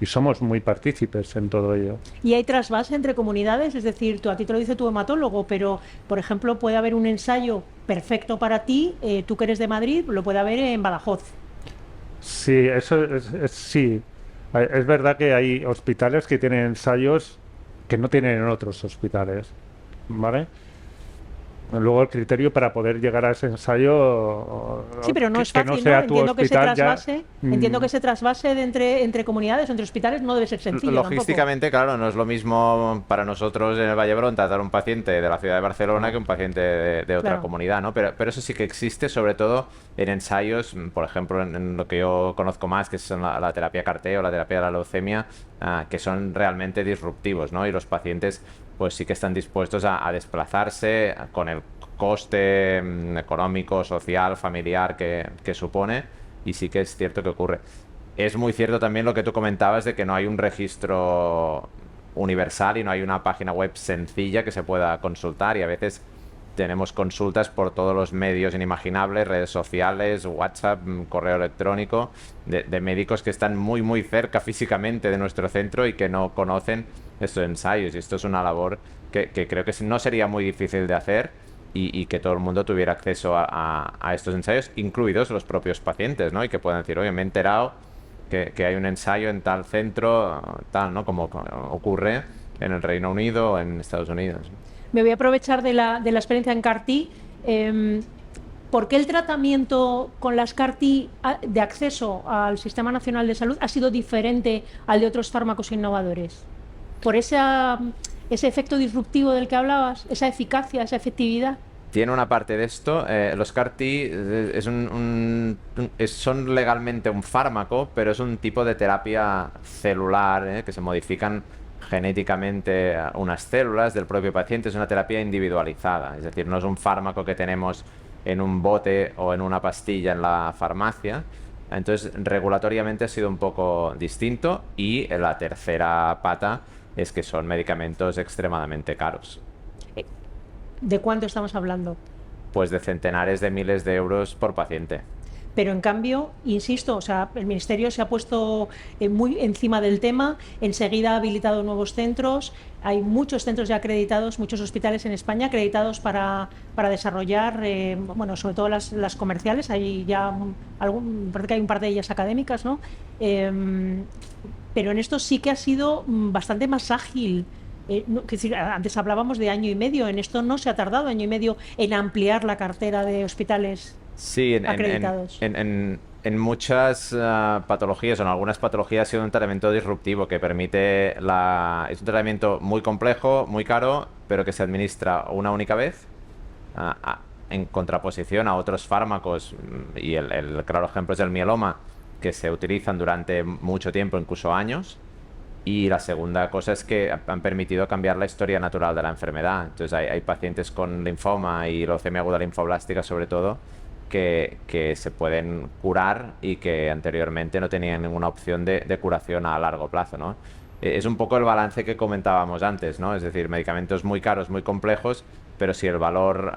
Y somos muy partícipes en todo ello. ¿Y hay trasvase entre comunidades? Es decir, a ti te lo dice tu hematólogo, pero, por ejemplo, puede haber un ensayo perfecto para ti, tú que eres de Madrid, lo puede haber en Badajoz. Sí, eso sí. Es verdad que hay hospitales que tienen ensayos que no tienen en otros hospitales, ¿vale? Luego el criterio para poder llegar a ese ensayo... Sí, pero no es fácil, que no sea ¿no? tu hospital Entiendo que ese trasvase entre comunidades, entre hospitales, no debe ser sencillo Logísticamente, tampoco. claro, no es lo mismo para nosotros en el Vallebrón tratar a un paciente de la ciudad de Barcelona que un paciente de otra comunidad, ¿no? Pero eso sí que existe, sobre todo en ensayos, por ejemplo, en lo que yo conozco más, que son la terapia CAR-T o la terapia de la leucemia, que son realmente disruptivos, ¿no? Y los pacientes pues sí que están dispuestos a desplazarse con el coste económico, social, familiar que supone, y sí que es cierto que ocurre. Es muy cierto también lo que tú comentabas de que no hay un registro universal y no hay una página web sencilla que se pueda consultar, y a veces tenemos consultas por todos los medios inimaginables, redes sociales, WhatsApp, correo electrónico, de médicos que están muy muy cerca físicamente de nuestro centro y que no conocen estos ensayos, y esto es una labor que creo que no sería muy difícil de hacer, y que todo el mundo tuviera acceso a estos ensayos, incluidos los propios pacientes, ¿no? Y que puedan decir, oye, me he enterado que hay un ensayo en tal centro, tal, ¿no? Como ocurre en el Reino Unido o en Estados Unidos. Me voy a aprovechar de la experiencia en CAR-T. ¿Por qué el tratamiento con las CAR-T de acceso al Sistema Nacional de Salud ha sido diferente al de otros fármacos innovadores? ¿Por ese efecto disruptivo del que hablabas? ¿Esa eficacia, esa efectividad? Tiene una parte de esto. Los CAR-T son legalmente un fármaco, pero es un tipo de terapia celular, que se modifican genéticamente unas células del propio paciente. Es una terapia individualizada, es decir, no es un fármaco que tenemos en un bote o en una pastilla en la farmacia. Entonces, regulatoriamente ha sido un poco distinto, y la tercera pata es que son medicamentos extremadamente caros. ¿De cuánto estamos hablando? Pues de centenares de miles de euros por paciente. Pero en cambio, insisto, o sea, el Ministerio se ha puesto muy encima del tema, enseguida ha habilitado nuevos centros, hay muchos centros ya acreditados, muchos hospitales en España acreditados para desarrollar, bueno, sobre todo las comerciales, hay ya parece que hay un par de ellas académicas, ¿no? Pero en esto sí que ha sido bastante más ágil. Antes hablábamos de año y medio, en esto no se ha tardado año y medio en ampliar la cartera de hospitales acreditados. En muchas patologías, o en algunas patologías, ha sido un tratamiento disruptivo que permite es un tratamiento muy complejo, muy caro, pero que se administra una única vez, en contraposición a otros fármacos, y el claro ejemplo es el mieloma, que se utilizan durante mucho tiempo, incluso años. Y la segunda cosa es que han permitido cambiar la historia natural de la enfermedad. Entonces hay pacientes con linfoma y leucemia aguda linfoblástica, sobre todo, que se pueden curar y que anteriormente no tenían ninguna opción de curación a largo plazo, ¿no? Es un poco el balance que comentábamos antes, ¿no? Es decir, medicamentos muy caros, muy complejos, pero si el valor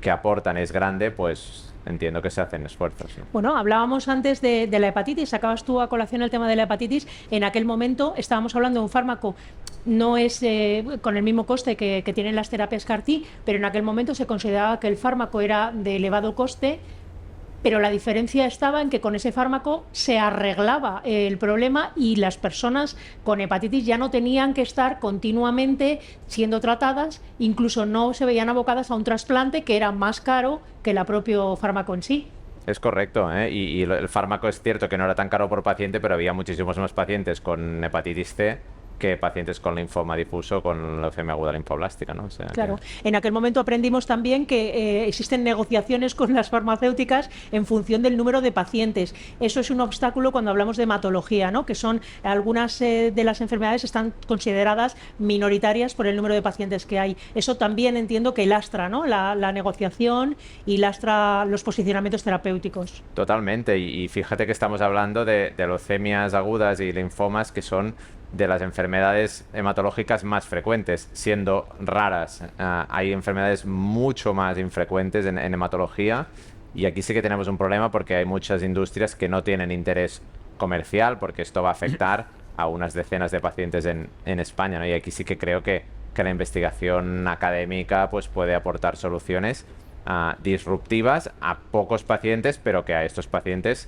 que aportan es grande, pues entiendo que se hacen esfuerzos, ¿no? Bueno, hablábamos antes de la hepatitis, sacabas tú a colación el tema de la hepatitis. En aquel momento estábamos hablando de un fármaco, no es con el mismo coste que tienen las terapias CAR-T, pero en aquel momento se consideraba que el fármaco era de elevado coste, pero la diferencia estaba en que con ese fármaco se arreglaba el problema y las personas con hepatitis ya no tenían que estar continuamente siendo tratadas, incluso no se veían abocadas a un trasplante que era más caro que el propio fármaco en sí. Es correcto, ¿eh? Y el fármaco es cierto que no era tan caro por paciente, pero había muchísimos más pacientes con hepatitis C que pacientes con linfoma difuso, con leucemia aguda linfoblástica, ¿no? O sea, claro, en aquel momento aprendimos también que existen negociaciones con las farmacéuticas en función del número de pacientes. Eso es un obstáculo cuando hablamos de hematología, ¿no? Que son algunas de las enfermedades están consideradas minoritarias por el número de pacientes que hay. Eso también entiendo que lastra, ¿no? La negociación y lastra los posicionamientos terapéuticos. Totalmente, y fíjate que estamos hablando de leucemias agudas y linfomas que son de las enfermedades hematológicas más frecuentes, siendo raras. Hay enfermedades mucho más infrecuentes en hematología, y aquí sí que tenemos un problema porque hay muchas industrias que no tienen interés comercial, porque esto va a afectar a unas decenas de pacientes en España, ¿no? Y aquí sí que creo que la investigación académica pues puede aportar soluciones disruptivas a pocos pacientes, pero que a estos pacientes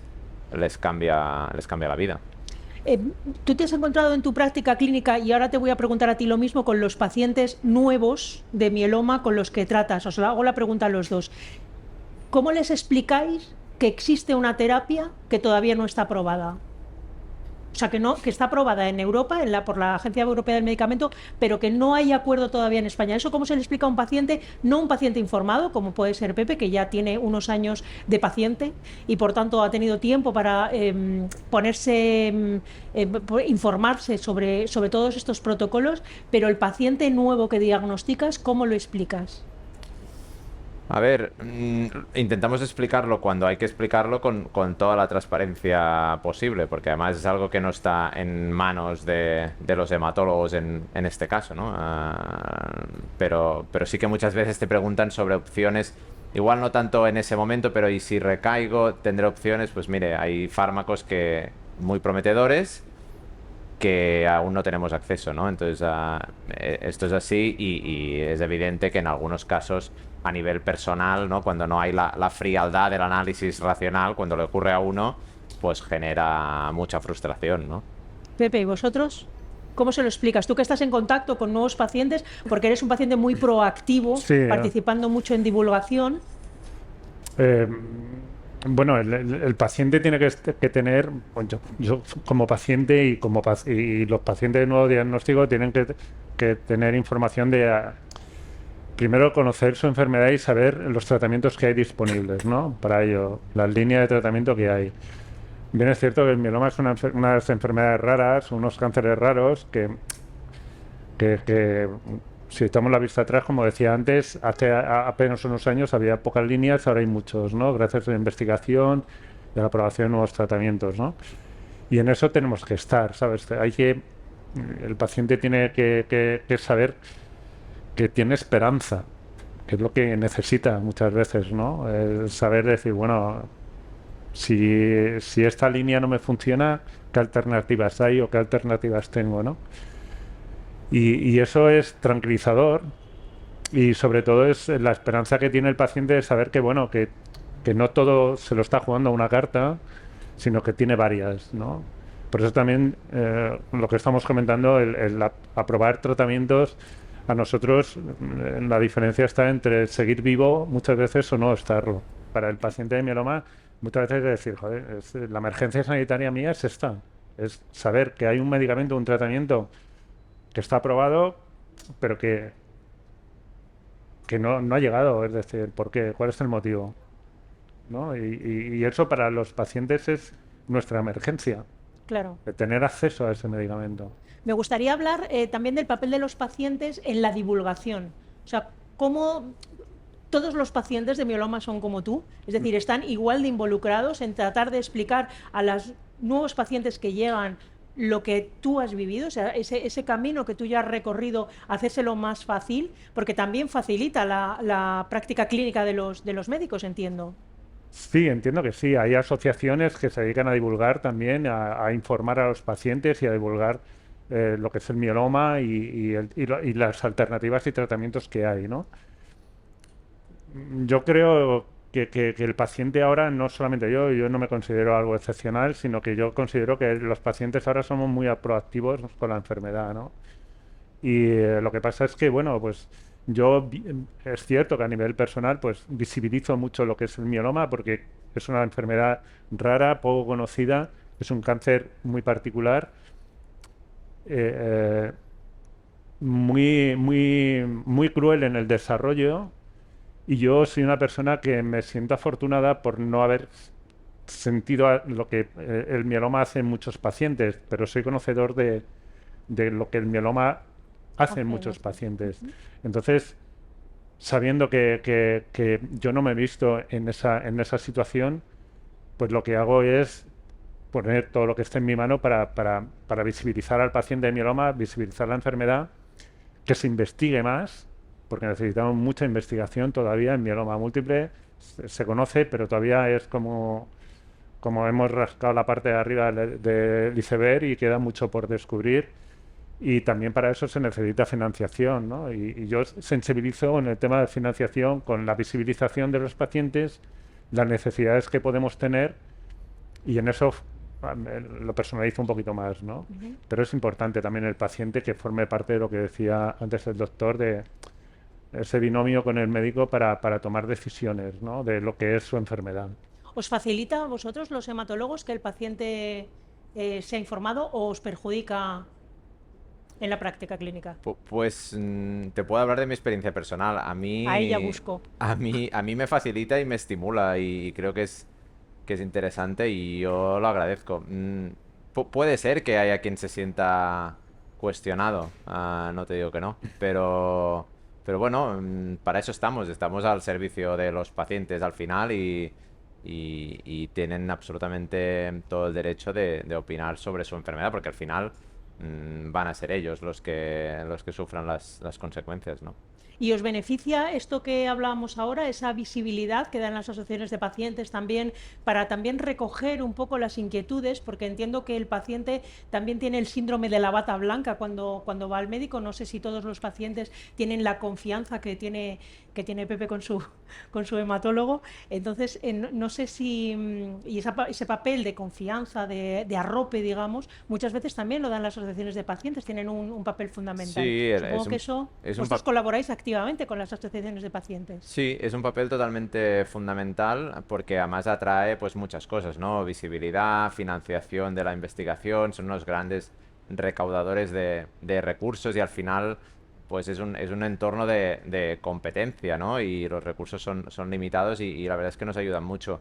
les cambia la vida. ¿Tú te has encontrado en tu práctica clínica, y ahora te voy a preguntar a ti lo mismo, con los pacientes nuevos de mieloma con los que tratas? Os hago la pregunta a los dos. ¿Cómo les explicáis que existe una terapia que todavía no está aprobada? O sea, que está aprobada en Europa por la Agencia Europea del Medicamento, pero que no hay acuerdo todavía en España. ¿Eso cómo se le explica a un paciente? No un paciente informado, como puede ser Pepe, que ya tiene unos años de paciente y por tanto ha tenido tiempo para informarse sobre todos estos protocolos, pero el paciente nuevo que diagnosticas, ¿cómo lo explicas? A ver, intentamos explicarlo cuando hay que explicarlo con toda la transparencia posible, porque además es algo que no está en manos de los hematólogos en este caso, ¿no? Pero sí que muchas veces te preguntan sobre opciones, igual no tanto en ese momento, pero ¿y si recaigo, tendré opciones? Pues mire, hay fármacos muy prometedores que aún no tenemos acceso, ¿no? Entonces, esto es así, y es evidente que en algunos casos, a nivel personal, ¿no? Cuando no hay la frialdad del análisis racional, cuando le ocurre a uno, pues genera mucha frustración, ¿no? Pepe, ¿y vosotros? ¿Cómo se lo explicas? Tú que estás en contacto con nuevos pacientes, porque eres un paciente muy proactivo, Sí, participando mucho en divulgación. Bueno, el paciente tiene que tener, pues yo como paciente y los pacientes de nuevo diagnóstico tienen que tener información primero conocer su enfermedad y saber los tratamientos que hay disponibles, ¿no? Para ello, las líneas de tratamiento que hay. Bien, es cierto que el mieloma es unas enfermedades raras, unos cánceres raros que si echamos la vista atrás, como decía antes, hace apenas unos años había pocas líneas, ahora hay muchos, ¿no? Gracias a la investigación y a la aprobación de nuevos tratamientos, ¿no? Y en eso tenemos que estar, ¿sabes? El paciente tiene que saber que tiene esperanza, que es lo que necesita muchas veces, ¿no? El saber decir, bueno, si esta línea no me funciona, ¿qué alternativas hay o qué alternativas tengo, ¿no? Y eso es tranquilizador, y sobre todo es la esperanza que tiene el paciente de saber que, bueno, que no todo se lo está jugando a una carta, sino que tiene varias, ¿no? Por eso también lo que estamos comentando, el aprobar tratamientos, a nosotros la diferencia está entre seguir vivo muchas veces o no estarlo. Para el paciente de mieloma, muchas veces es decir, joder, la emergencia sanitaria mía es esta, es saber que hay un medicamento, un tratamiento que está aprobado, pero que no ha llegado, es decir, ¿por qué? ¿Cuál es el motivo? ¿No? Y eso para los pacientes es nuestra emergencia. Claro. De tener acceso a ese medicamento. Me gustaría hablar también del papel de los pacientes en la divulgación. O sea, cómo todos los pacientes de mieloma son como tú, es decir, están igual de involucrados en tratar de explicar a los nuevos pacientes que llegan lo que tú has vivido, o sea, ese camino que tú ya has recorrido, hacérselo más fácil, porque también facilita la práctica clínica de los médicos, entiendo. Sí, entiendo que sí. Hay asociaciones que se dedican a divulgar también, a informar a los pacientes y a divulgar lo que es el mieloma y las alternativas y tratamientos que hay, ¿no? Yo creo que el paciente ahora, no solamente yo no me considero algo excepcional, sino que yo considero que los pacientes ahora somos muy proactivos con la enfermedad, ¿no? Y lo que pasa es que, bueno, pues es cierto que a nivel personal, pues visibilizo mucho lo que es el mieloma porque es una enfermedad rara, poco conocida, es un cáncer muy particular, eh, muy cruel en el desarrollo. Y yo soy una persona que me siento afortunada por no haber sentido lo que el mieloma hace en muchos pacientes, pero soy conocedor de lo que el mieloma hace en muchos pacientes. Entonces, sabiendo que yo no me he visto en esa situación, pues lo que hago es poner todo lo que esté en mi mano para visibilizar al paciente de mieloma, visibilizar la enfermedad, que se investigue más, porque necesitamos mucha investigación todavía en mieloma múltiple. Se conoce, pero todavía es como hemos rascado la parte de arriba del iceberg y queda mucho por descubrir. Y también para eso se necesita financiación, ¿no? Y yo sensibilizo en el tema de financiación con la visibilización de los pacientes, las necesidades que podemos tener, y en eso lo personalizo un poquito más, ¿no? Pero es importante también el paciente que forme parte de lo que decía antes el doctor, de ese binomio con el médico para tomar decisiones, ¿no? De lo que es su enfermedad. ¿Os facilita a vosotros, los hematólogos, que el paciente sea informado o os perjudica en la práctica clínica? Pues te puedo hablar de mi experiencia personal. Ahí ya busco. A mí me facilita y me estimula y creo que es interesante y yo lo agradezco. Puede ser que haya quien se sienta cuestionado, no te digo que no, pero bueno, para eso estamos al servicio de los pacientes al final y tienen absolutamente todo el derecho de opinar sobre su enfermedad, porque al final van a ser ellos los que sufran las consecuencias, ¿no? ¿Y os beneficia esto que hablábamos ahora, esa visibilidad que dan las asociaciones de pacientes también, para también recoger un poco las inquietudes? Porque entiendo que el paciente también tiene el síndrome de la bata blanca cuando va al médico. No sé si todos los pacientes tienen la confianza que tiene Pepe con su hematólogo. Entonces, no sé si... Y ese papel de confianza, de arrope, digamos, muchas veces también lo dan las asociaciones de pacientes, tienen un papel fundamental. Sí, Supongo que eso... Vosotros colaboráis activamente con las asociaciones de pacientes. Sí, es un papel totalmente fundamental porque además atrae pues muchas cosas, ¿no? Visibilidad, financiación de la investigación, son unos grandes recaudadores de recursos y al final pues es un entorno de competencia, ¿no? Y los recursos son limitados y la verdad es que nos ayudan mucho.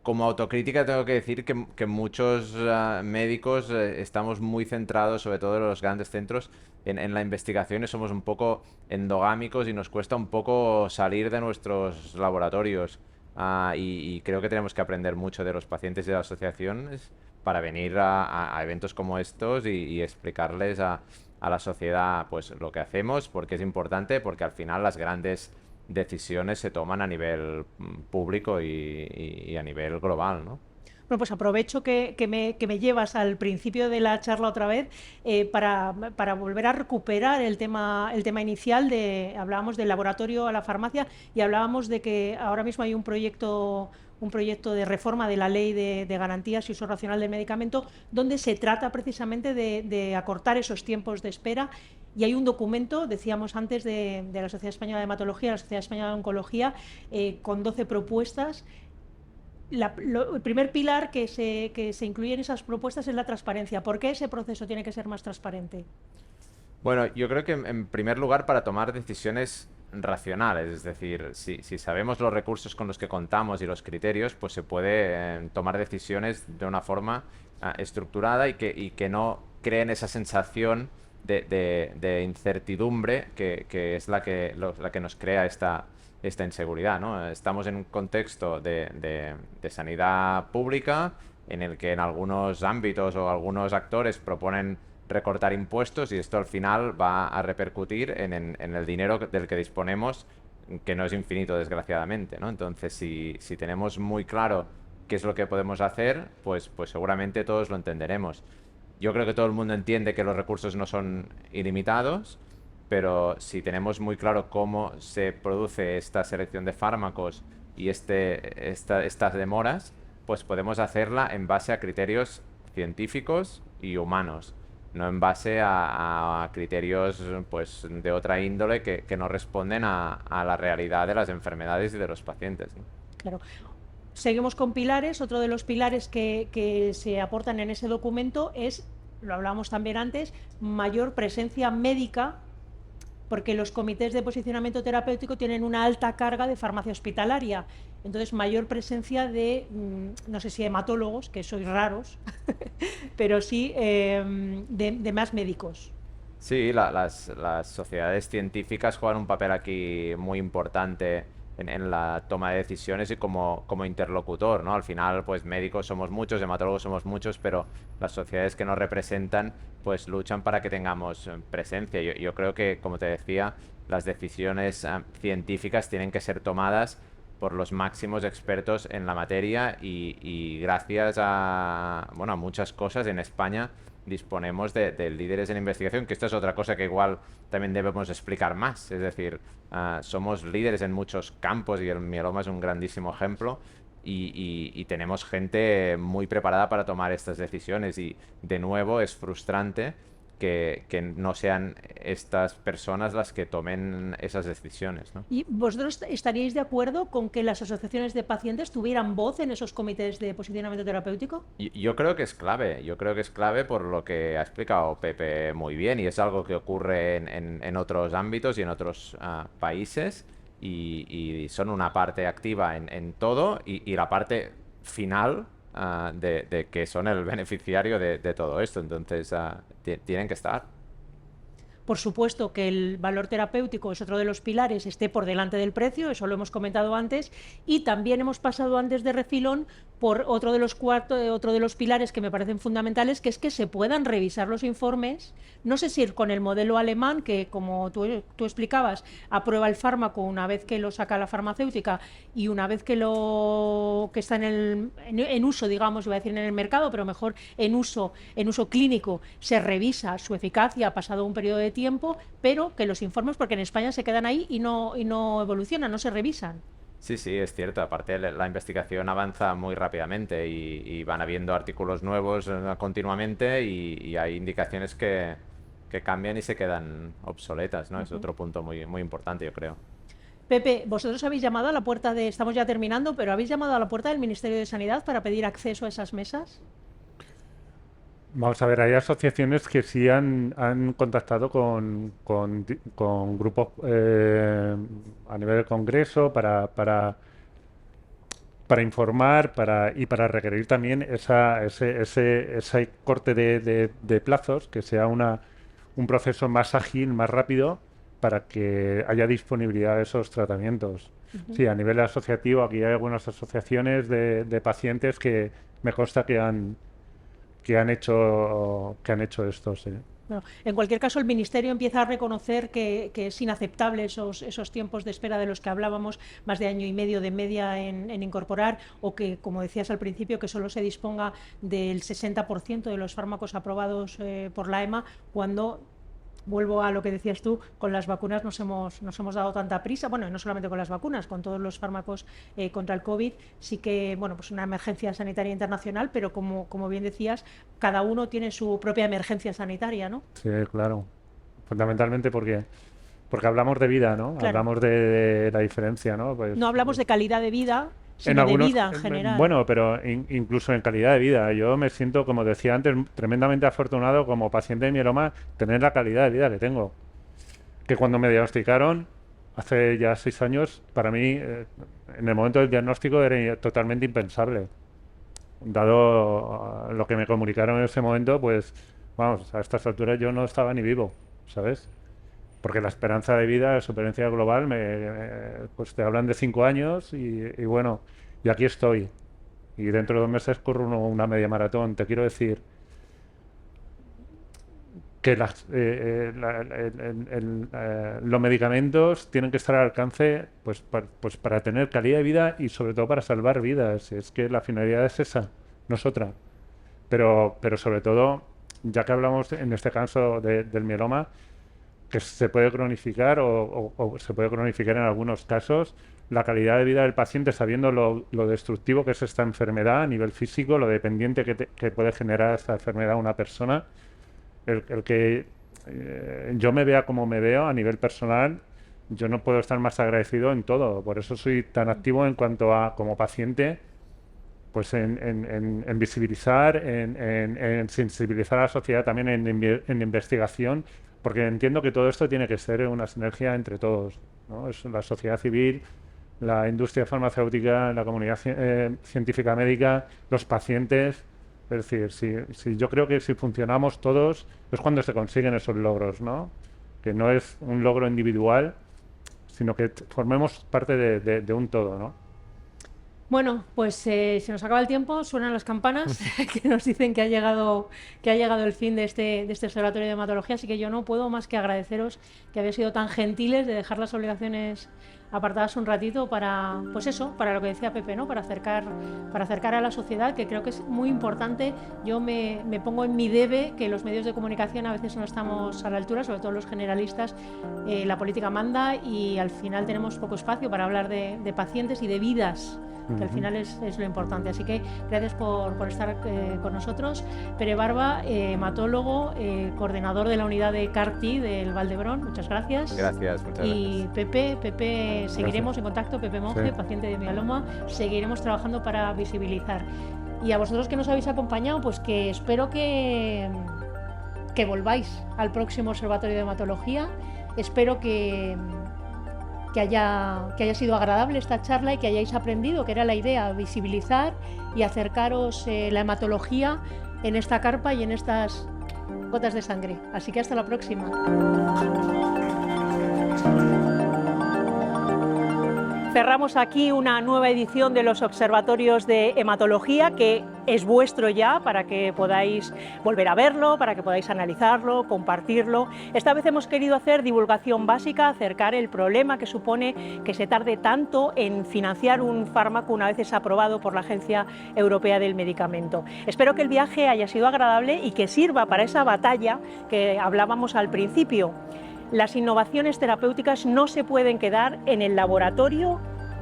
Como autocrítica tengo que decir que muchos médicos estamos muy centrados, sobre todo en los grandes centros, en la investigación y somos un poco endogámicos y nos cuesta un poco salir de nuestros laboratorios. Y creo que tenemos que aprender mucho de los pacientes y de las asociaciones para venir a eventos como estos y explicarles a la sociedad pues lo que hacemos, porque es importante, porque al final las grandes decisiones se toman a nivel público y a nivel global, ¿no? Bueno, pues aprovecho que me llevas al principio de la charla otra vez para volver a recuperar el tema inicial. Hablábamos del laboratorio a la farmacia y hablábamos de que ahora mismo hay un proyecto de reforma de la Ley de Garantías y Uso Racional del Medicamento, donde se trata precisamente de acortar esos tiempos de espera. Y hay un documento, decíamos antes, de la Sociedad Española de Hematología, la Sociedad Española de Oncología, con 12 propuestas. El primer pilar que se incluye en esas propuestas es la transparencia. ¿Por qué ese proceso tiene que ser más transparente? Bueno, yo creo que en primer lugar para tomar decisiones racionales, es decir, si sabemos los recursos con los que contamos y los criterios, pues se puede tomar decisiones de una forma estructurada y que no creen esa sensación de incertidumbre que es la que nos crea esta inseguridad, ¿no? Estamos en un contexto de sanidad pública en el que en algunos ámbitos o algunos actores proponen recortar impuestos y esto al final va a repercutir en el dinero del que disponemos, que no es infinito, desgraciadamente, ¿no? Entonces, si tenemos muy claro qué es lo que podemos hacer, pues seguramente todos lo entenderemos. Yo creo que todo el mundo entiende que los recursos no son ilimitados, pero si tenemos muy claro cómo se produce esta selección de fármacos y estas demoras, pues podemos hacerla en base a criterios científicos y humanos, no en base a criterios pues de otra índole que no responden a la realidad de las enfermedades y de los pacientes, ¿no? Claro. Seguimos con pilares. Otro de los pilares que se aportan en ese documento es, lo hablábamos también antes, mayor presencia médica, porque los comités de posicionamiento terapéutico tienen una alta carga de farmacia hospitalaria. Entonces, mayor presencia de, no sé si hematólogos, que sois raros, pero sí de más médicos. Sí, las sociedades científicas juegan un papel aquí muy importante en la toma de decisiones y como interlocutor, ¿no? Al final, pues médicos somos muchos, hematólogos somos muchos, pero las sociedades que nos representan, pues luchan para que tengamos presencia. Yo creo que, como te decía, las decisiones científicas tienen que ser tomadas por los máximos expertos en la materia y gracias a muchas cosas en España disponemos de líderes en investigación, que esto es otra cosa que igual también debemos explicar más. Es decir, somos líderes en muchos campos y el mieloma es un grandísimo ejemplo y tenemos gente muy preparada para tomar estas decisiones y de nuevo es frustrante que no sean estas personas las que tomen esas decisiones, ¿no? ¿Y vosotros estaríais de acuerdo con que las asociaciones de pacientes tuvieran voz en esos comités de posicionamiento terapéutico? Yo creo que es clave por lo que ha explicado Pepe muy bien y es algo que ocurre en otros ámbitos y en otros países y son una parte activa en todo y la parte final de que son el beneficiario de todo esto, entonces tienen que estar. Por supuesto que el valor terapéutico es otro de los pilares, esté por delante del precio, eso lo hemos comentado antes, y también hemos pasado antes de refilón por otro de los pilares que me parecen fundamentales, que es que se puedan revisar los informes, no sé si con el modelo alemán, que como tú explicabas, aprueba el fármaco una vez que lo saca la farmacéutica y una vez que está en uso, digamos, iba a decir en el mercado, pero mejor en uso clínico, se revisa su eficacia pasado un periodo de tiempo, pero que los informes, porque en España se quedan ahí y no evolucionan, no se revisan. Sí, es cierto. Aparte, la investigación avanza muy rápidamente y van habiendo artículos nuevos continuamente y hay indicaciones que cambian y se quedan obsoletas, ¿no? Es otro punto muy, muy importante, yo creo. Pepe, vosotros habéis llamado a la puerta estamos ya terminando, pero ¿habéis llamado a la puerta del Ministerio de Sanidad para pedir acceso a esas mesas? Vamos a ver, hay asociaciones que sí han contactado con grupos a nivel del Congreso para informar y para requerir también ese corte de plazos, que sea un proceso más ágil, más rápido, para que haya disponibilidad de esos tratamientos. Sí, a nivel asociativo, aquí hay algunas asociaciones de pacientes que me consta que han hecho esto, sí. Bueno, en cualquier caso, el Ministerio empieza a reconocer que es inaceptable esos tiempos de espera de los que hablábamos, más de año y medio de media en incorporar, o que, como decías al principio, que solo se disponga del 60% de los fármacos aprobados por la EMA, cuando, vuelvo a lo que decías tú, con las vacunas nos hemos dado tanta prisa, bueno, y no solamente con las vacunas, con todos los fármacos contra el COVID, sí que, bueno, pues una emergencia sanitaria internacional, pero como bien decías, cada uno tiene su propia emergencia sanitaria, ¿no? Sí, claro. Fundamentalmente porque hablamos de vida, ¿no? Claro. Hablamos de la diferencia, ¿no? Pues, No hablamos de calidad de vida, sino de vida en general. Bueno, pero incluso en calidad de vida. Yo me siento, como decía antes, tremendamente afortunado como paciente de mieloma, tener la calidad de vida que tengo. Que cuando me diagnosticaron, hace ya 6 años, para mí, en el momento del diagnóstico era totalmente impensable. Dado lo que me comunicaron en ese momento, pues, vamos, a estas alturas yo no estaba ni vivo, ¿sabes? Porque la esperanza de vida, de supervivencia global, pues te hablan de 5 años y bueno, y aquí estoy. y dentro de 2 meses corro una media maratón. Te quiero decir que los medicamentos tienen que estar al alcance pues para tener calidad de vida y sobre todo para salvar vidas. Es que la finalidad es esa, no es otra. Pero sobre todo, ya que hablamos en este caso del mieloma, que se puede cronificar o se puede cronificar en algunos casos, la calidad de vida del paciente, sabiendo lo destructivo que es esta enfermedad a nivel físico, lo dependiente que puede generar esta enfermedad a una persona. El que yo me vea como me veo a nivel personal, yo no puedo estar más agradecido en todo. Por eso soy tan activo en cuanto a, como paciente, pues en visibilizar, en sensibilizar a la sociedad, también en investigación, porque entiendo que todo esto tiene que ser una sinergia entre todos, ¿no? Es la sociedad civil, la industria farmacéutica, la comunidad científica médica, los pacientes. Es decir, si yo creo que si funcionamos todos es cuando se consiguen esos logros, ¿no? Que no es un logro individual, sino que formemos parte de un todo, ¿no? Bueno, pues se nos acaba el tiempo, suenan las campanas que nos dicen que ha llegado el fin de este observatorio de hematología, así que yo no puedo más que agradeceros que habéis sido tan gentiles de dejar las obligaciones apartadas un ratito para, pues eso, para lo que decía Pepe, ¿no? Para acercar a la sociedad, que creo que es muy importante. Yo me pongo en mi debe, que los medios de comunicación a veces no estamos a la altura, sobre todo los generalistas. La política manda y al final tenemos poco espacio para hablar de pacientes y de vidas, que al final es lo importante. Así que gracias por estar con nosotros. Pere Barba, hematólogo, coordinador de la unidad de CAR-T del Vall d'Hebron, muchas gracias. Gracias, muchas gracias. Y Pepe, seguiremos en contacto, Pepe Monge, Sí. paciente de mieloma, seguiremos trabajando para visibilizar. Y a vosotros que nos habéis acompañado, pues que espero que volváis al próximo Observatorio de Hematología. Espero que haya sido agradable esta charla y que hayáis aprendido, que era la idea, visibilizar y acercaros la hematología en esta carpa y en estas gotas de sangre. Así que hasta la próxima. Cerramos aquí una nueva edición de los observatorios de hematología, que es vuestro ya para que podáis volver a verlo, para que podáis analizarlo, compartirlo. Esta vez hemos querido hacer divulgación básica, acercar el problema que supone que se tarde tanto en financiar un fármaco una vez es aprobado por la Agencia Europea del Medicamento. Espero que el viaje haya sido agradable y que sirva para esa batalla que hablábamos al principio. Las innovaciones terapéuticas no se pueden quedar en el laboratorio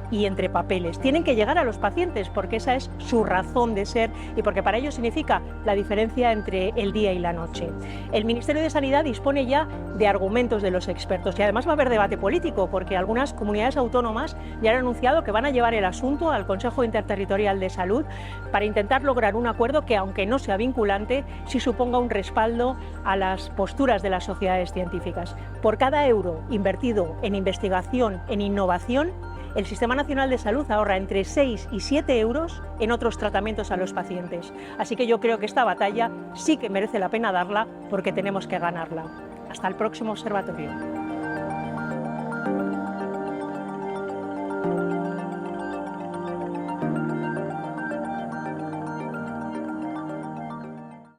y entre papeles. Tienen que llegar a los pacientes porque esa es su razón de ser y porque para ello significa la diferencia entre el día y la noche. El Ministerio de Sanidad dispone ya de argumentos de los expertos y además va a haber debate político porque algunas comunidades autónomas ya han anunciado que van a llevar el asunto al Consejo Interterritorial de Salud para intentar lograr un acuerdo que, aunque no sea vinculante, sí suponga un respaldo a las posturas de las sociedades científicas. Por cada euro invertido en investigación, en innovación, el Sistema Nacional de Salud ahorra entre 6 y 7 euros en otros tratamientos a los pacientes. Así que yo creo que esta batalla sí que merece la pena darla porque tenemos que ganarla. Hasta el próximo observatorio.